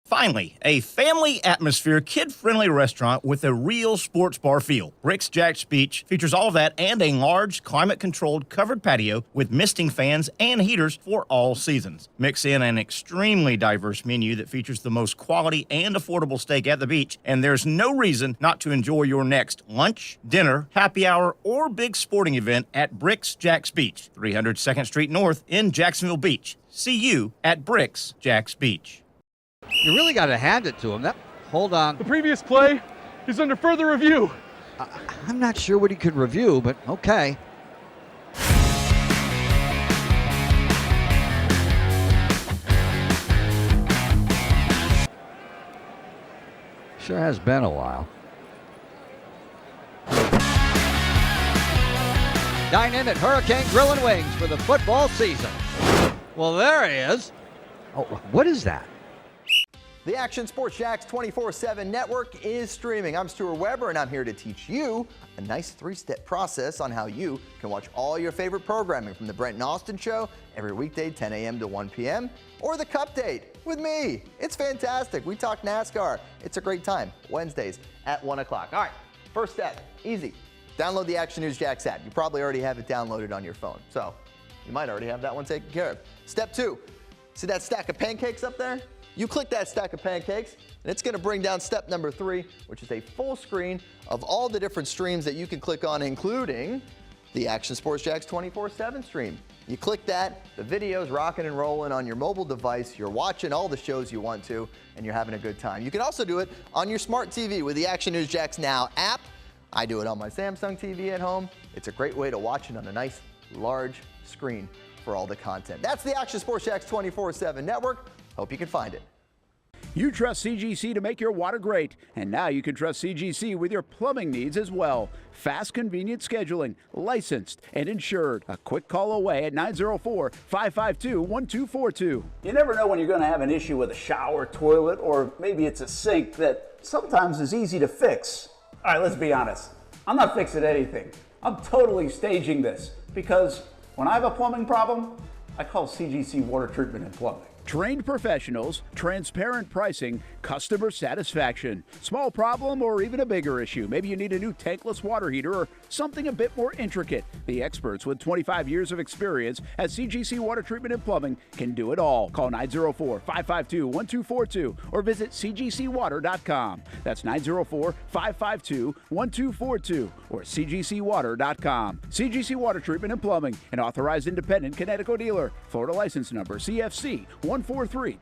Finally, a family atmosphere, kid-friendly restaurant with a real sports bar feel. Bricks Jack's Beach features all of that and a large, climate-controlled covered patio with misting fans and heaters for all seasons. Mix in an extremely diverse menu that features the most quality and affordable steak at the beach, and there's no reason not to enjoy your next lunch, dinner, happy hour, or big sporting event at Bricks Jack's Beach, 300 2nd Street North in Jacksonville Beach. See you at Bricks Jack's Beach. You really got to hand it to him. Hold on. The previous play is under further review. I'm not sure what he could review, but okay. Sure has been a while. Dine in at Hurricane Grill and Wings for the football season. Well, there he is. Oh, what is that? The Action Sports Jax 24/7 network is streaming. I'm Stuart Weber, and I'm here to teach you a nice 3-step process on how you can watch all your favorite programming from the Brent and Austin Show every weekday 10 a.m. to 1 p.m. or the Cup Date with me. It's fantastic. We talk NASCAR. It's a great time. Wednesdays at 1 o'clock. All right, first step, easy. Download the Action News Jax app. You probably already have it downloaded on your phone, so you might already have that one taken care of. Step 2, see that stack of pancakes up there? You click that stack of pancakes, and it's going to bring down step number 3, which is a full screen of all the different streams that you can click on, including the Action Sports Jax 24/7 stream. You click that, the video's rocking and rolling on your mobile device. You're watching all the shows you want to, and you're having a good time. You can also do it on your smart TV with the Action News Jax Now app. I do it on my Samsung TV at home. It's a great way to watch it on a nice, large screen for all the content. That's the Action Sports Jacks 24/7 network. Hope you can find it. You trust CGC to make your water great, and now you can trust CGC with your plumbing needs as well. Fast, convenient scheduling, licensed and insured. A quick call away at 904-552-1242. You never know when you're going to have an issue with a shower, toilet, or maybe it's a sink that sometimes is easy to fix. All right, let's be honest. I'm not fixing anything. I'm totally staging this because when I have a plumbing problem, I call CGC Water Treatment and Plumbing. Trained professionals, transparent pricing, customer satisfaction. Small problem or even a bigger issue. Maybe you need a new tankless water heater or something a bit more intricate. The experts with 25 years of experience at CGC Water Treatment and Plumbing can do it all. Call 904-552-1242 or visit cgcwater.com. That's 904-552-1242 or cgcwater.com. CGC Water Treatment and Plumbing, an authorized independent Connecticut dealer. Florida license number CFC 14325.